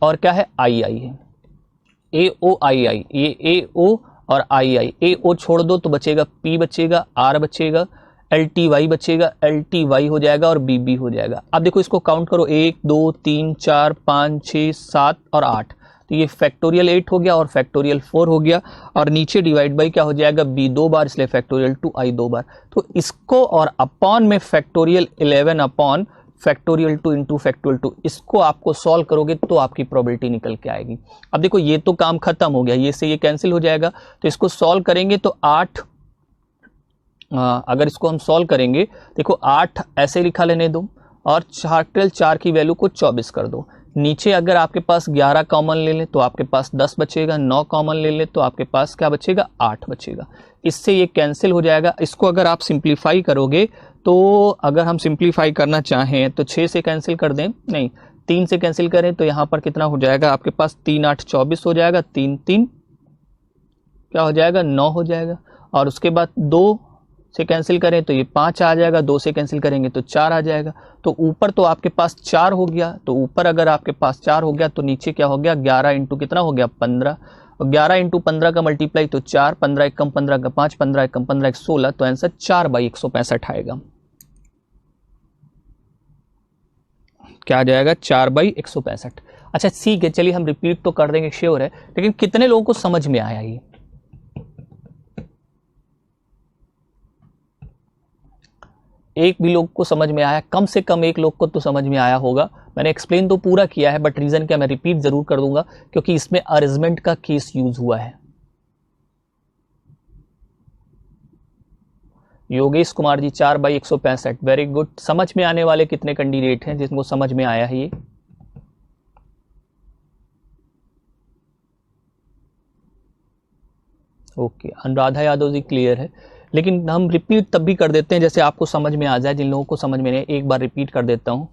और क्या है? आई आई है। ए ओ आई आई, ये ए ओ और आई आई। ए ओ छोड़ दो तो बचेगा पी, बचेगा आर, बचेगा एल टी वाई, बचेगा एल टी वाई हो जाएगा, और बी बी हो जाएगा। अब देखो इसको काउंट करो, 1 2 3 4 5 6 7 और 8। तो ये फैक्टोरियल 8 हो गया और फैक्टोरियल 4 हो गया, और नीचे डिवाइड बाई क्या हो जाएगा? बी 2 बार, इसलिए फैक्टोरियल 2 आई 2 बार। तो इसको और अपॉन में factorial 11 upon factorial 2 into factorial 2, इसको आपको सॉल्व करोगे तो आपकी प्रोबेबिलिटी निकल के आएगी। अब देखो ये तो काम खत्म हो गया, ये से ये कैंसिल हो जाएगा। तो इसको सॉल्व करेंगे तो 8, अगर इसको हम सॉल्व करेंगे, देखो 8 ऐसे लिखा लेने दो, और 4 की वैल्यू को 24 कर दो। नीचे अगर आपके पास 11 कॉमन ले ले तो आपके पास 10 बचेगा, 9 कॉमन ले ले तो आपके पास क्या बचेगा? 8 बचेगा। इससे ये कैंसिल हो जाएगा। इसको अगर आप सिंप्लीफाई करोगे तो अगर हम सिंप्लीफाई करना चाहें तो 6 से कैंसिल कर दें, नहीं 3 से कैंसिल करें तो यहाँ पर कितना हो जाएगा? आपके पास 3 8 24 हो जाएगा, 3 3 क्या हो जाएगा? 9 हो जाएगा, और उसके बाद 2 से कैंसिल करें तो ये 5 आ जाएगा, 2 से कैंसिल करेंगे तो 4 आ जाएगा। तो ऊपर तो आपके पास 4 हो गया, तो ऊपर अगर आपके पास 4 हो गया तो नीचे क्या हो गया? 11 इंटू कितना हो गया? 15, और 11 इंटू 15 का मल्टीप्लाई तो 4, 15 एकम 15 का 5, 15 एकम 15 16, तो आंसर 4/165 आएगा। क्या आ जाएगा 4/165। अच्छा ठीक है, चलिए हम रिपीट तो कर देंगे, श्योर है, लेकिन कितने लोगों को समझ में आया ये? एक भी लोग को समझ में आया? कम से कम एक लोग को तो समझ में आया होगा। मैंने एक्सप्लेन तो पूरा किया है, बट रीजन क्या मैं रिपीट जरूर कर दूंगा, क्योंकि इसमें अरेंजमेंट का केस यूज हुआ है। Yogesh Kumar ji 4/165, very good. समझ में आने वाले कितने कैंडिडेट हैं जिनको समझ में आया है ये? ओके, अनुराधा यादव जी क्लियर है, लेकिन हम रिपीट तब भी कर देते हैं जैसे आपको समझ में आ जाए। जिन लोगों को समझ में नहीं, एक बार रिपीट कर देता हूं।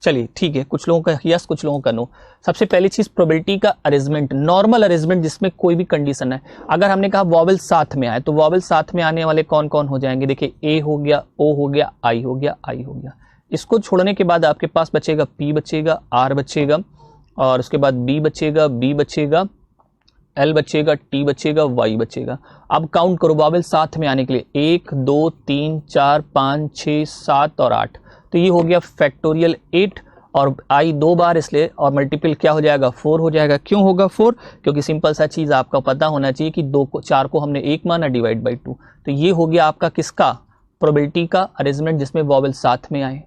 चलिए ठीक है, कुछ लोगों का यस, कुछ लोगों का नो। सबसे पहली चीज प्रोबेबिलिटी का अरेंजमेंट, नॉर्मल अरेंजमेंट जिसमें कोई भी कंडीशन है। अगर हमने कहा वॉवेल साथ में आए, तो वॉवेल साथ में आने वाले कौन कौन हो जाएंगे? देखिए, ए हो गया, ओ हो गया, आई हो गया, आई हो गया। इसको छोड़ने के बाद आपके पास बचेगा पी बचेगा, आर बचेगा, और उसके बाद बी बचेगा, बी बचेगा, एल बचेगा, टी बचेगा, वाई बचेगा। अब काउंट करो वॉवेल साथ में आने के लिए, 1 2 3 4 5 6 7 और 8, तो ये हो गया फैक्टोरियल 8, और आई 2 बार इसलिए, और मल्टीपल क्या हो जाएगा? 4 हो जाएगा। क्यों होगा 4? क्योंकि सिंपल सा चीज आपका पता होना चाहिए कि 4 को हमने 1 माना, डिवाइड बाई 2। तो ये हो गया आपका किसका? प्रोबेबिलिटी का अरेंजमेंट जिसमें वॉवेल साथ में आए।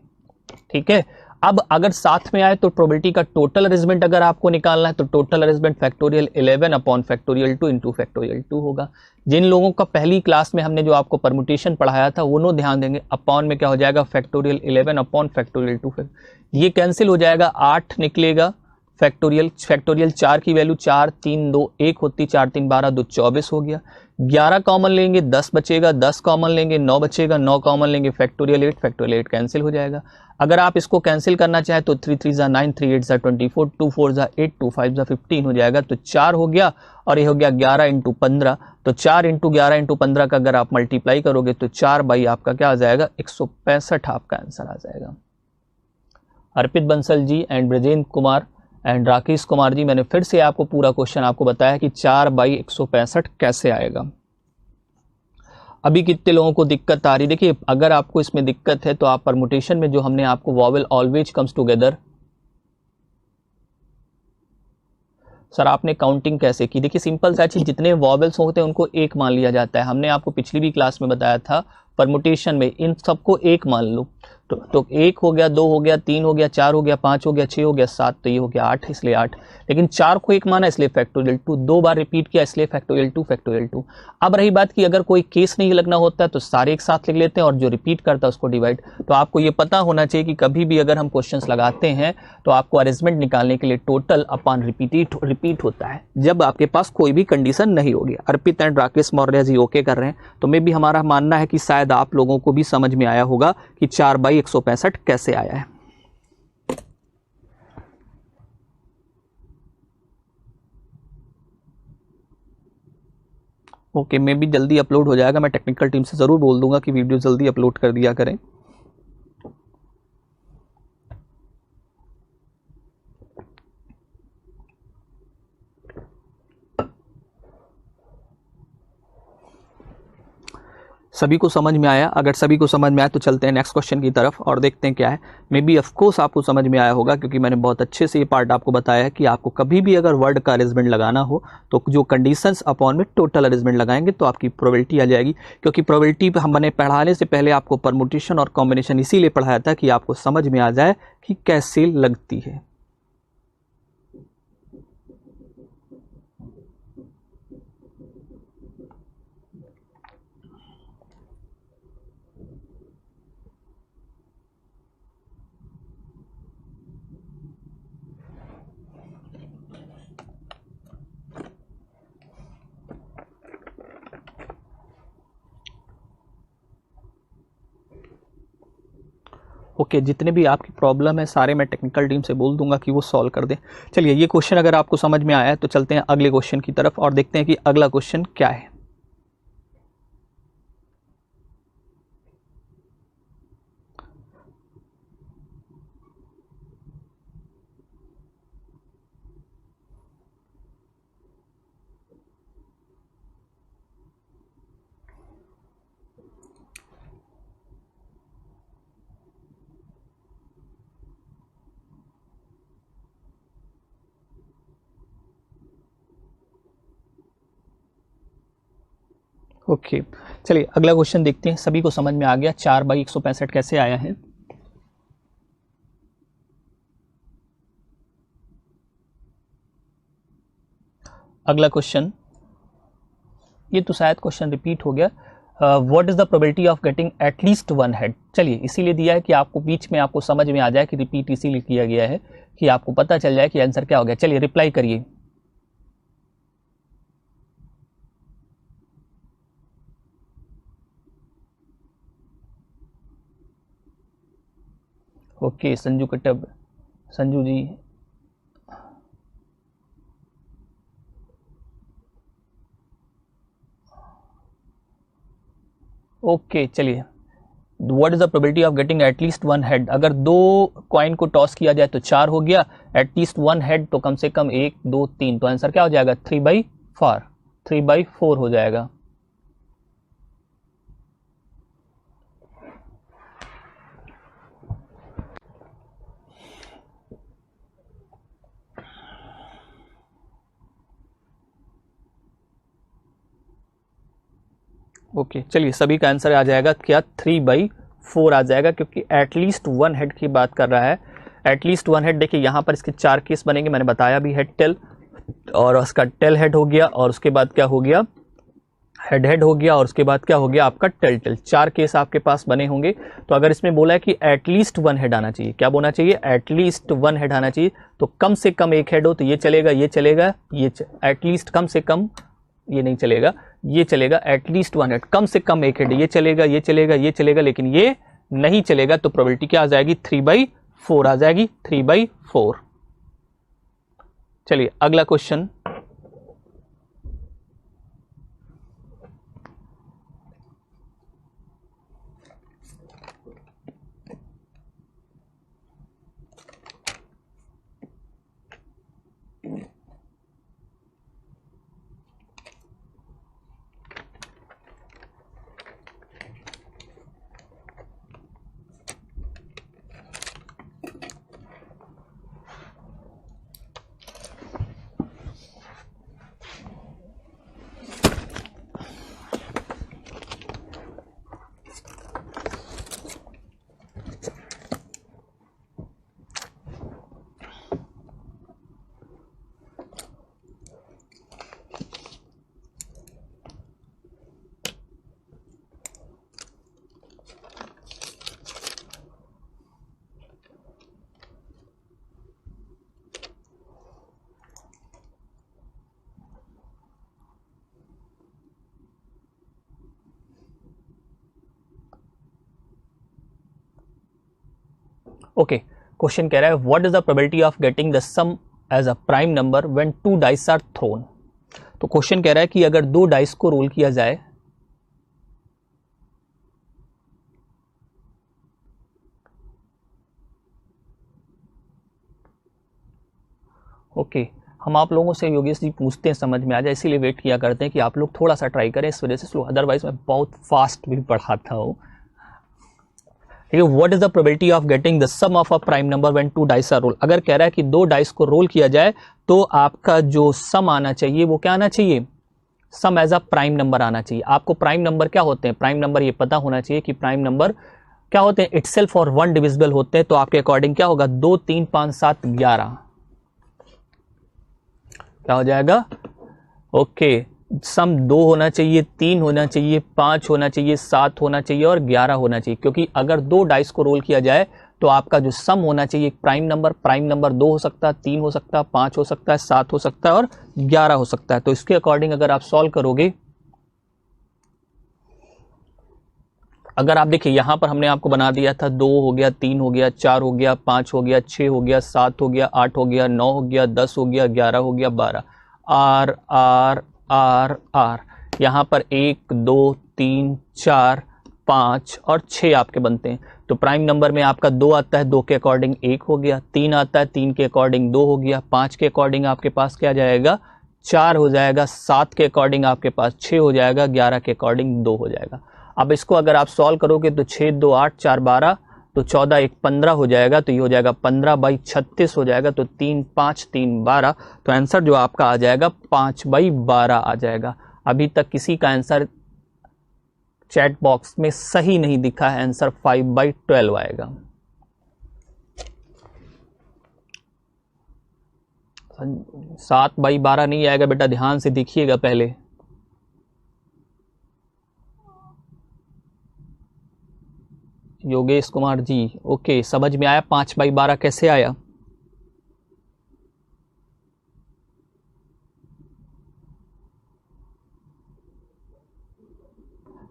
ठीक है, अब अगर साथ में आए तो प्रोबेबिलिटी का टोटल अरेंजमेंट अगर आपको निकालना है, तो total arrangement factorial 11 upon factorial 2 into factorial 2 होगा। जिन लोगों का पहली क्लास में हमने जो आपको परमुटेशन पढ़ाया था वो नो ध्यान देंगे, अपॉन में क्या हो जाएगा? Factorial 11 upon factorial 2। ये कैंसिल हो जाएगा, 8 निकलेगा फैक्टोरियल, फैक्टोरियल 4 की वैल्यू 4 3 2 1 होती, 4 3 12 2 24 हो गया। 11 कॉमन लेंगे 10 बचेगा, 10 कॉमन लेंगे 9 बचेगा, 9 कॉमन लेंगे फैक्टोरियल 8, फैक्टोरियल 8 कैंसिल हो जाएगा। अगर आप इसको कैंसिल करना चाहे तो 3 3 जा 9, 3 8 जा 24, 2 4 जा 8, 2 5 जा 15 हो जाएगा। तो 4 हो गया, और ये हो गया 11 इंटू 15। तो 4 इंटू 11 इंटू 15 का अगर आप मल्टीप्लाई करोगे तो 4 बाई आपका क्या आ जाएगा? 165 आपका आंसर आ जाएगा। अर्पित बंसल जी एंड ब्रजेंद्र कुमार एंड राकेश कुमार जी, मैंने फिर से आपको पूरा क्वेश्चन आपको बताया कि 4/165 कैसे आएगा। अभी कितने लोगों को दिक्कत आ रही? देखिए, अगर आपको इसमें दिक्कत है तो आप परमुटेशन में जो हमने आपको vowel always comes together, sir आपने काउंटिंग कैसे की? देखिए सिंपल सा चीज, जितने वॉवेल्स होते हैं उनको एक मान लिया जाता है। हमने आपको पिछली भी क्लास में बताया था, परमुटेशन में इन सबको एक मान लो। तो 1 हो गया, 2 हो गया, 3 हो गया, 4 हो गया, 5 हो गया, 6 हो गया, 7, तो ये हो गया 8, इसलिए 8। लेकिन 4 को एक माना इसलिए फैक्टोरियल 2, 2 बार रिपीट किया इसलिए फैक्टोरियल 2 फैक्टोरियल 2। अब रही बात कि अगर कोई केस नहीं लगना होता है तो सारे एक साथ लिख लेते हैं, और जो रिपीट करता है उसको डिवाइड। तो आपको ये पता होना चाहिए कि कभी भी अगर हम क्वेश्चंस लगाते हैं तो आपको अरेंजमेंट निकालने के लिए टोटल अपॉन रिपीट होता है, जब आपके पास कोई भी कंडीशन नहीं होगी। अर्पित एंड राकेश मौर्य जी ओके कर रहे हैं, तो मे भी हमारा मानना है कि शायद आप लोगों को भी समझ में आया होगा कि 4/165 कैसे आया है। ओके, मे भी जल्दी अपलोड हो जाएगा। मैं टेक्निकल टीम से जरूर बोल दूंगा कि वीडियो जल्दी अपलोड कर दिया करें। सभी को समझ में आया? अगर सभी को समझ में आया तो चलते हैं नेक्स्ट क्वेश्चन की तरफ और देखते हैं क्या है। मे बी ऑफकोर्स आपको समझ में आया होगा, क्योंकि मैंने बहुत अच्छे से ये पार्ट आपको बताया है कि आपको कभी भी अगर वर्ड का अरेंजमेंट लगाना हो तो जो कंडीशंस अपॉन में टोटल अरेंजमेंट लगाएंगे तो आपकी प्रोबेबिलिटी आ जाएगी। क्योंकि प्रोबेबिलिटी हमने पढ़ाने से पहले आपको परमुटेशन और कॉम्बिनेशन इसीलिए पढ़ाया था कि आपको समझ में आ जाए कि कैसे लगती है। ओके, जितने भी आपकी प्रॉब्लम है सारे मैं टेक्निकल टीम से बोल दूंगा कि वो सॉल्व कर दें। चलिए, ये क्वेश्चन अगर आपको समझ में आया है तो चलते हैं अगले क्वेश्चन की तरफ और देखते हैं कि अगला क्वेश्चन क्या है। ओके चलिए अगला क्वेश्चन देखते हैं। सभी को समझ में आ गया 4/165 कैसे आया है। अगला क्वेश्चन, ये तो शायद क्वेश्चन रिपीट हो गया। What is the probability of getting at least one head. चलिए इसीलिए दिया है कि आपको बीच में आपको समझ में आ जाए कि रिपीट इसीलिए किया गया है कि आपको पता चल जाए कि आंसर क्या हो गया। चलिए रिप्लाई करिए। ओके संजू कटब, संजू जी ओके चलिए what is the probability of getting at least one head. अगर 2 कॉइन को टॉस किया जाए तो 4 हो गया, एटलीस्ट वन हेड तो कम से कम 1 2 3, तो आंसर क्या हो जाएगा 3/4 हो जाएगा। ओके चलिए सभी का आंसर आ जाएगा क्या 3/4 आ जाएगा, क्योंकि एटलीस्ट वन हेड की बात कर रहा है। एटलीस्ट वन हेड देखिए यहाँ पर इसके 4 केस बनेंगे, मैंने बताया भी हेड टेल, और उसका टेल हेड हो गया, और उसके बाद क्या हो गया हेड हेड हो गया, और उसके बाद क्या हो गया आपका टेल टेल। 4 केस आपके पास बने होंगे। तो अगर इसमें बोला है कि एटलीस्ट वन हेड आना चाहिए, क्या बोलना चाहिए एटलीस्ट वन हेड आना चाहिए, तो कम से कम एक हेड हो तो ये चलेगा, ये चलेगा, ये एटलीस्ट कम से कम ये नहीं चलेगा, ये चलेगा एटलीस्ट वन हेड, कम से कम एक हेड, ये चलेगा, ये चलेगा, ये चलेगा, लेकिन ये नहीं चलेगा। तो प्रोबेबिलिटी क्या आ जाएगी 3/4 आ जाएगी, 3/4। चलिए अगला क्वेश्चन, ओके क्वेश्चन कह रहा है what is the probability of getting the sum as a prime number when 2 dice are thrown. तो क्वेश्चन कह रहा है कि अगर 2 डाइस को रोल किया जाए, ओके हम आप लोगों से योगेश जी पूछते हैं, समझ में आ जाए, इसीलिए वेट किया करते हैं कि आप लोग थोड़ा सा ट्राई करें, इस वजह से स्लो, अदरवाइज मैं बहुत फास्ट भी पढ़ाता हूँ। What is the probability of getting the sum of a prime number when 2 dice are roll. अगर कह रहा है कि 2 डाइस को रोल किया जाए तो आपका जो सम आना चाहिए वो क्या आना चाहिए, सम एज अ प्राइम नंबर आना चाहिए। आपको प्राइम नंबर क्या होते हैं, प्राइम नंबर ये पता होना चाहिए कि प्राइम नंबर क्या होते हैं, इटसेल्फ और वन डिविजिबल होते हैं। तो आपके अकॉर्डिंग क्या होगा 2 3 5 7 11 क्या हो जाएगा। ओके सम 2 होना चाहिए, 3 होना चाहिए, 5 होना चाहिए, 7 होना चाहिए और 11 होना चाहिए, क्योंकि अगर 2 डाइस को रोल किया जाए तो आपका जो सम होना चाहिए प्राइम नंबर 2 हो सकता है, 3 हो सकता है, 5 हो सकता है, 7 हो सकता है और 11 हो सकता है। तो इसके अकॉर्डिंग अगर आप सॉल्व करोगे, अगर आप देखिए यहां पर हमने आपको बना दिया था 2 हो गया, 3 हो गया, 4 हो गया, 5 हो गया, 6 हो गया, 7 हो गया, 8 हो गया, 9 हो गया, 10 हो गया, 11 हो गया, 12, आर आर आर आर, यहाँ पर 1 2 3 4 5 और 6 आपके बनते हैं। तो प्राइम नंबर में आपका 2 आता है, 2 के अकॉर्डिंग 1 हो गया, 3 आता है, 3 के अकॉर्डिंग 2 हो गया, 5 के अकॉर्डिंग आपके पास क्या जाएगा 4 हो जाएगा, 7 के अकॉर्डिंग आपके पास 6 हो जाएगा, 11 के अकॉर्डिंग 2 हो जाएगा। अब इसको अगर आप सॉल्व करोगे तो 6 2 8 4 12, तो 14 1 15 हो जाएगा, तो ये हो जाएगा 15/36 हो जाएगा, तो 3 5 3 12, तो आंसर जो आपका आ जाएगा 5/12 आ जाएगा। अभी तक किसी का आंसर चैट बॉक्स में सही नहीं दिखा है, आंसर 5/12 आएगा। 7/12 नहीं आएगा बेटा, ध्यान से देखिएगा पहले। योगेश कुमार जी, ओके, समझ में आया। 5/12 कैसे आया?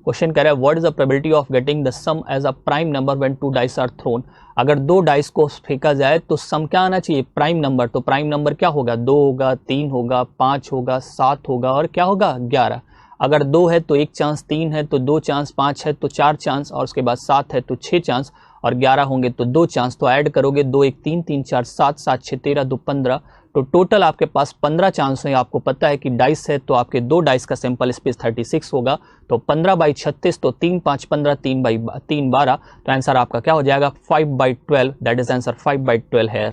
क्वेश्चन कह रहा है what is the probability of getting the sum as a prime number when 2 dice are thrown. अगर 2 डाइस को फेंका जाए तो सम क्या आना चाहिए? Prime number. तो प्राइम नंबर क्या होगा? 2 होगा, 3 होगा, 5 होगा, 7 होगा और क्या होगा? 11। अगर 2 है तो 1 चांस, 3 है तो 2 चांस, 5 है तो 4 चांस और उसके बाद 7 है तो 6 चांस और 11 होंगे तो 2 चांस। तो ऐड करोगे 2 1 3 3 4 7 7 6 13 2 15, तो टोटल आपके पास 15 चांस है। आपको पता है कि डाइस है तो आपके 2 डाइस का सैंपल स्पेस 36 होगा, तो 15/36, तो 3 5 15, 3 12, तो आंसर आपका क्या हो जाएगा? 5/12। दैट इज आंसर 5/12 है।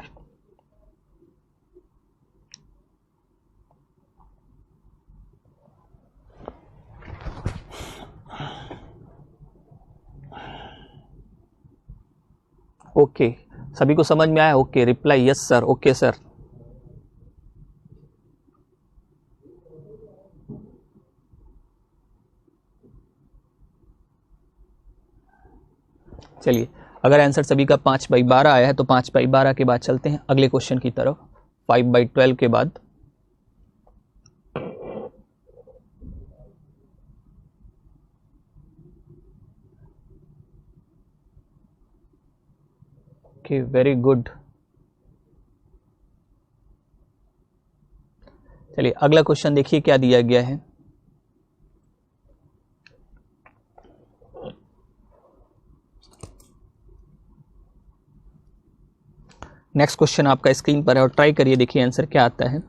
ओके, सभी को समझ में आया? Okay, reply yes sir, okay sir. चलिए, अगर आंसर सभी का 5/12 आया है तो 5/12 के बाद चलते हैं अगले क्वेश्चन की तरफ। 5/12 के बाद ओके, वेरी गुड। चलिए अगला क्वेश्चन देखिए क्या दिया गया है। नेक्स्ट क्वेश्चन आपका स्क्रीन पर है और ट्राई करिए, देखिए आंसर क्या आता है।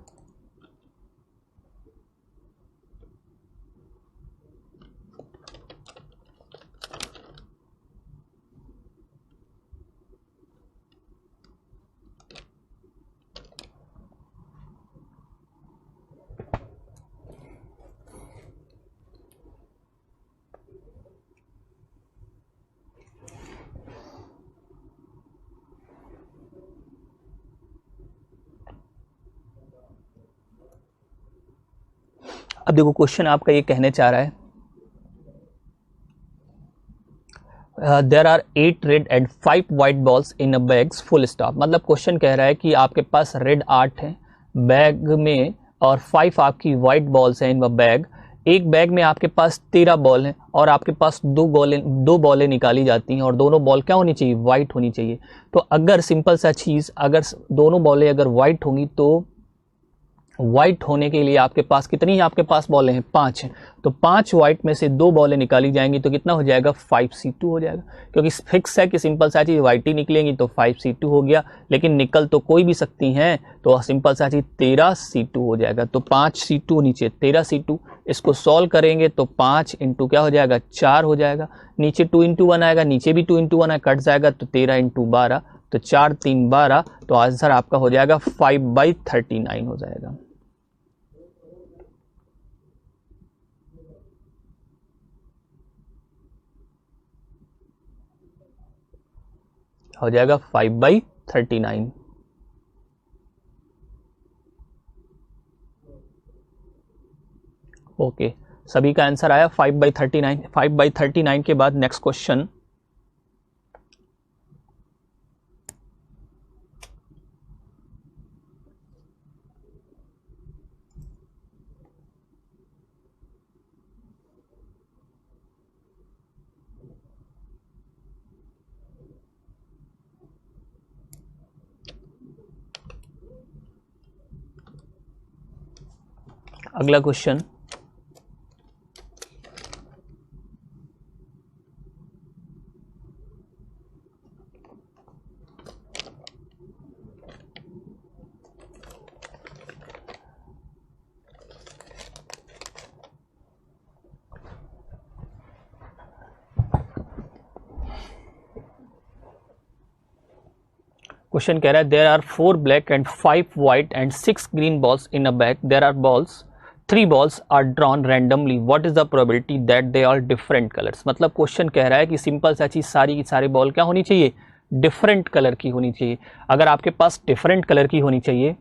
अब देखो क्वेश्चन आपका ये कहने चाह रहा है there are 8 red and 5 white balls in a bags full stop. मतलब क्वेश्चन कह रहा है कि आपके पास रेड 8 है बैग में और 5 आपकी वाइट बॉल्स हैं इन बैग। एक बैग में आपके पास 13 बॉल हैं और आपके पास 2 बॉलें निकाली जाती हैं और दोनों बॉल क्या होनी चाहिए? वाइट होनी चाहिए। तो अगर सिंपल सा चीज़, अगर दोनों बॉलें अगर वाइट होंगी तो व्हाइट होने के लिए आपके पास कितनी है? आपके पास बॉलें हैं 5 हैं, तो 5 व्हाइट में से 2 बॉलें निकाली जाएंगी तो कितना हो जाएगा? 5C2 हो जाएगा, क्योंकि फिक्स है कि सिंपल सा चीज़ व्हाइट ही निकलेंगी तो 5C2 हो गया। लेकिन निकल तो कोई भी सकती हैं, तो सिंपल सा चीज़ 13C2 हो जाएगा। तो 5C2 नीचे 13C2, इसको सॉल्व करेंगे तो 5 इंटू क्या हो जाएगा? 4 हो जाएगा। नीचे 2 इंटू 1 आएगा, नीचे भी 2 इंटू 1 कट जाएगा तो 13 इंटू 12, तो 4 3 12, तो आंसर आपका हो जाएगा 5/39 हो जाएगा। हो जाएगा 5/39। ओके, सभी का आंसर आया 5/39। 5/39 के बाद नेक्स्ट क्वेश्चन, अगला क्वेश्चन क्वेश्चन कह रहा है there are 4 black and 5 white and 6 green balls in a bag. There are balls 3 balls are drawn randomly, what is the probability that they are different colors? मतलब question कह रहा है कि simple सा चीज सारी की सारी बॉल क्या होनी चाहिए, डिफरेंट कलर की होनी चाहिए। अगर आपके पास डिफरेंट कलर की होनी चाहिए,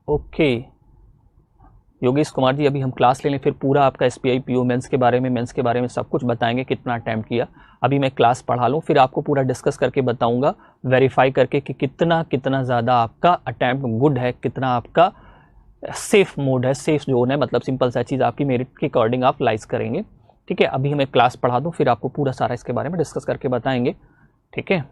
ओके योगेश कुमार जी, अभी हम क्लास ले लें, फिर पूरा आपका एसपीआई पीओ मेंस के बारे में सब कुछ बताएंगे, कितना अटैम्प्ट किया। अभी मैं क्लास पढ़ा लूँ, फिर आपको पूरा डिस्कस करके बताऊंगा, वेरीफाई करके कि कितना ज़्यादा आपका अटैम्प्ट गुड है, कितना आपका सेफ मोड है, सेफ जोन है। मतलब सिंपल सा चीज़ आपकी मेरिट के अकॉर्डिंग आप लाइज करेंगे। ठीक है, अभी हमें क्लास पढ़ा दूँ, फिर आपको पूरा सारा इसके बारे में डिस्कस करके बताएंगे। ठीक है,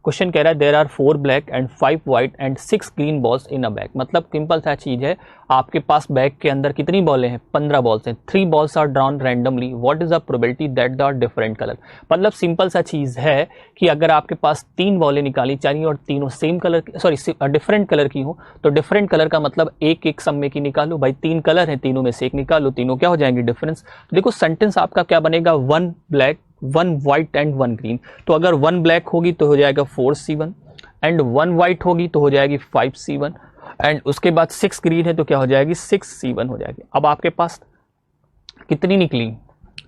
क्वेश्चन कह रहा है there are 4 black and 5 white and 6 green balls in a bag. मतलब सिंपल सा चीज है, आपके पास बैग के अंदर कितनी बॉलें हैं, 15 बॉल्स हैं। 3 balls are drawn randomly, what is the probability that they are different colour. मतलब सिंपल सा चीज है कि अगर आपके पास 3 बॉलें निकाली चाहिए और तीनों सेम कलर, डिफरेंट कलर की हो, तो डिफरेंट कलर का मतलब एक एक समय की निकालो भाई। 3 कलर हैं, तीनों में से एक निकालो, तीनों क्या हो जाएंगे, डिफरेंस। देखो सेंटेंस आपका क्या बनेगा, 1 ब्लैक 1 व्हाइट एंड 1 ग्रीन। तो अगर 1 ब्लैक होगी तो हो जाएगा 4C1 एंड 1 व्हाइट होगी तो हो जाएगी 5C1 एंड उसके बाद 6 ग्रीन है तो क्या हो जाएगी, 6C1 हो जाएगी। अब आपके पास कितनी निकली,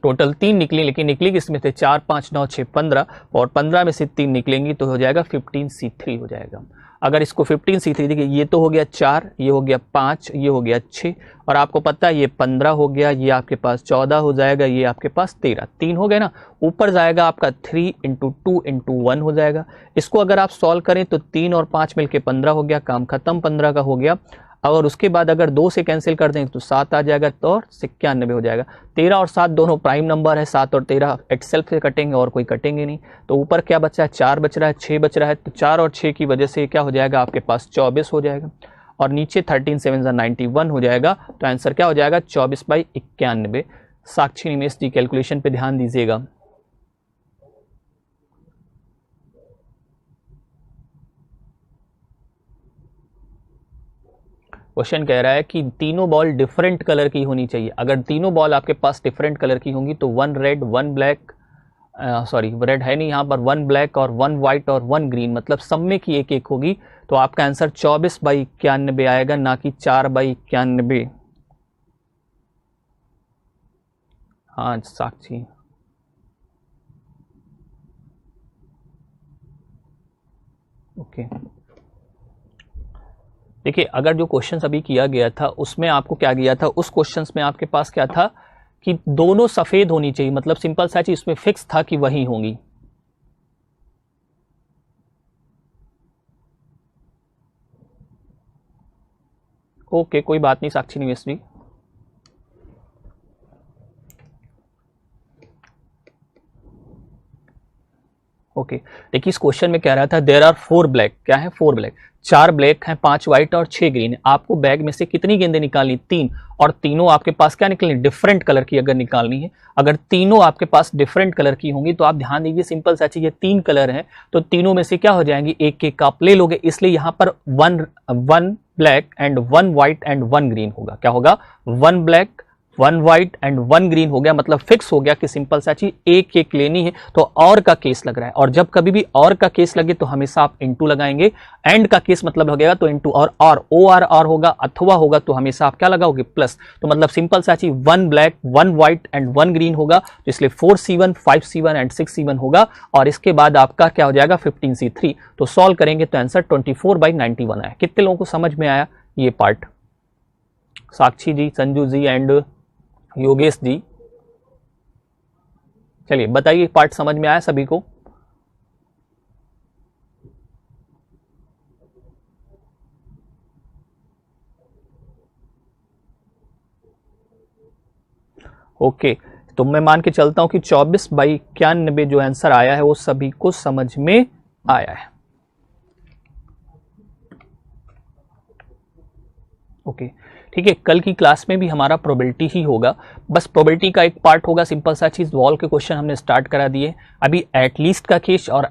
टोटल 3 निकली, लेकिन निकली किसमें से, 4 5 9 6 15, और 15 में से 3 निकलेंगी तो हो जाएगा 15C3 हो जाएगा। अगर इसको 15C3 देखिए, ये तो हो गया 4, ये हो गया 5, ये हो गया 6, और आपको पता है ये 15 हो गया, ये आपके पास 14 हो जाएगा, ये आपके पास 13, 3 हो गए ना। ऊपर जाएगा आपका 3 × 2 × 1 हो जाएगा। इसको अगर आप सॉल्व करें तो 3 और 5 मिलके 15 हो गया, काम खत्म, 15 का हो गया। और उसके बाद अगर 2 से कैंसिल कर दें तो 7 आ जाएगा, तो और 91 हो जाएगा। 13 और 7 दोनों प्राइम नंबर है, 7 और 13 इटसेल्फ से कटेंगे और कोई कटेंगे नहीं। तो ऊपर क्या बचा है, 4 बच रहा है, 6 बच रहा है, तो 4 और 6 की वजह से क्या हो जाएगा, आपके पास 24 हो जाएगा। और नीचे 13 7 91 हो जाएगा। तो आंसर क्या हो जाएगा, 24/91। साक्षी निमेश जी कैलकुलेशन पे ध्यान दीजिएगा। क्वेश्चन कह रहा है कि तीनों बॉल डिफरेंट कलर की होनी चाहिए। अगर तीनों बॉल आपके पास डिफरेंट कलर की होंगी तो 1 रेड 1 ब्लैक, सॉरी रेड है नहीं यहाँ पर, 1 ब्लैक और 1 व्हाइट और 1 ग्रीन, मतलब सब में की एक एक होगी। तो आपका आंसर 24/91 आएगा, ना कि 4/91। हाँ साक्षी, ओके। देखिए अगर जो क्वेश्चंस अभी किया गया था उसमें आपको क्या किया था, उस क्वेश्चंस में आपके पास क्या था कि दोनों सफेद होनी चाहिए। मतलब सिंपल सा चीज इसमें फिक्स था कि वही होंगी। ओके कोई बात नहीं साक्षी निवेश जी। ओके देखिए इस क्वेश्चन में कह रहा था देयर आर 4 ब्लैक, क्या है 4 ब्लैक, 4 ब्लैक हैं, 5 व्हाइट और 6 ग्रीन। आपको बैग में से कितनी गेंदें निकालनी, 3, और तीनों आपके पास क्या निकलनी, डिफरेंट कलर की अगर निकालनी है। अगर तीनों आपके पास डिफरेंट कलर की होंगी तो आप ध्यान दीजिए, सिंपल सा चीज, 3 कलर है तो तीनों में से क्या हो जाएंगी, एक एक आप ले लोगे। इसलिए यहाँ पर 1 black and 1 white and 1 green होगा। क्या होगा, 1 ब्लैक 1 व्हाइट एंड 1 ग्रीन हो गया। मतलब फिक्स हो गया कि सिंपल सा चीज एक एक लेनी है। तो और का केस लग रहा है, और जब कभी भी और का केस लगे तो हमेशा आप इनटू लगाएंगे। एंड का केस मतलब लगेगा तो इनटू, और ओ आर आर होगा अथवा होगा तो हमेशा आप क्या लगाओगे, प्लस। तो मतलब सिंपल सा चीज 1 ब्लैक 1 व्हाइट एंड 1 ग्रीन होगा, तो इसलिए 4C1 5C1 एंड 6C1 होगा। और इसके बाद आपका क्या हो जाएगा, 15C3। तो सॉल्व करेंगे तो आंसर 24/91 आया। कितने लोगों को समझ में आया ये पार्ट, साक्षी जी, संजू जी एंड योगेश जी, चलिए बताइए पार्ट समझ में आया सभी को। ओके तो मैं मान के चलता हूं कि 24/91 जो आंसर आया है वो सभी को समझ में आया है। ओके ठीक है, कल की क्लास में भी हमारा प्रोबेबिलिटी ही होगा। बस प्रोबेबिलिटी का एक पार्ट होगा, सिंपल सा चीज, वॉल के क्वेश्चन हमने स्टार्ट करा दिए। अभी एटलीस्ट का केस और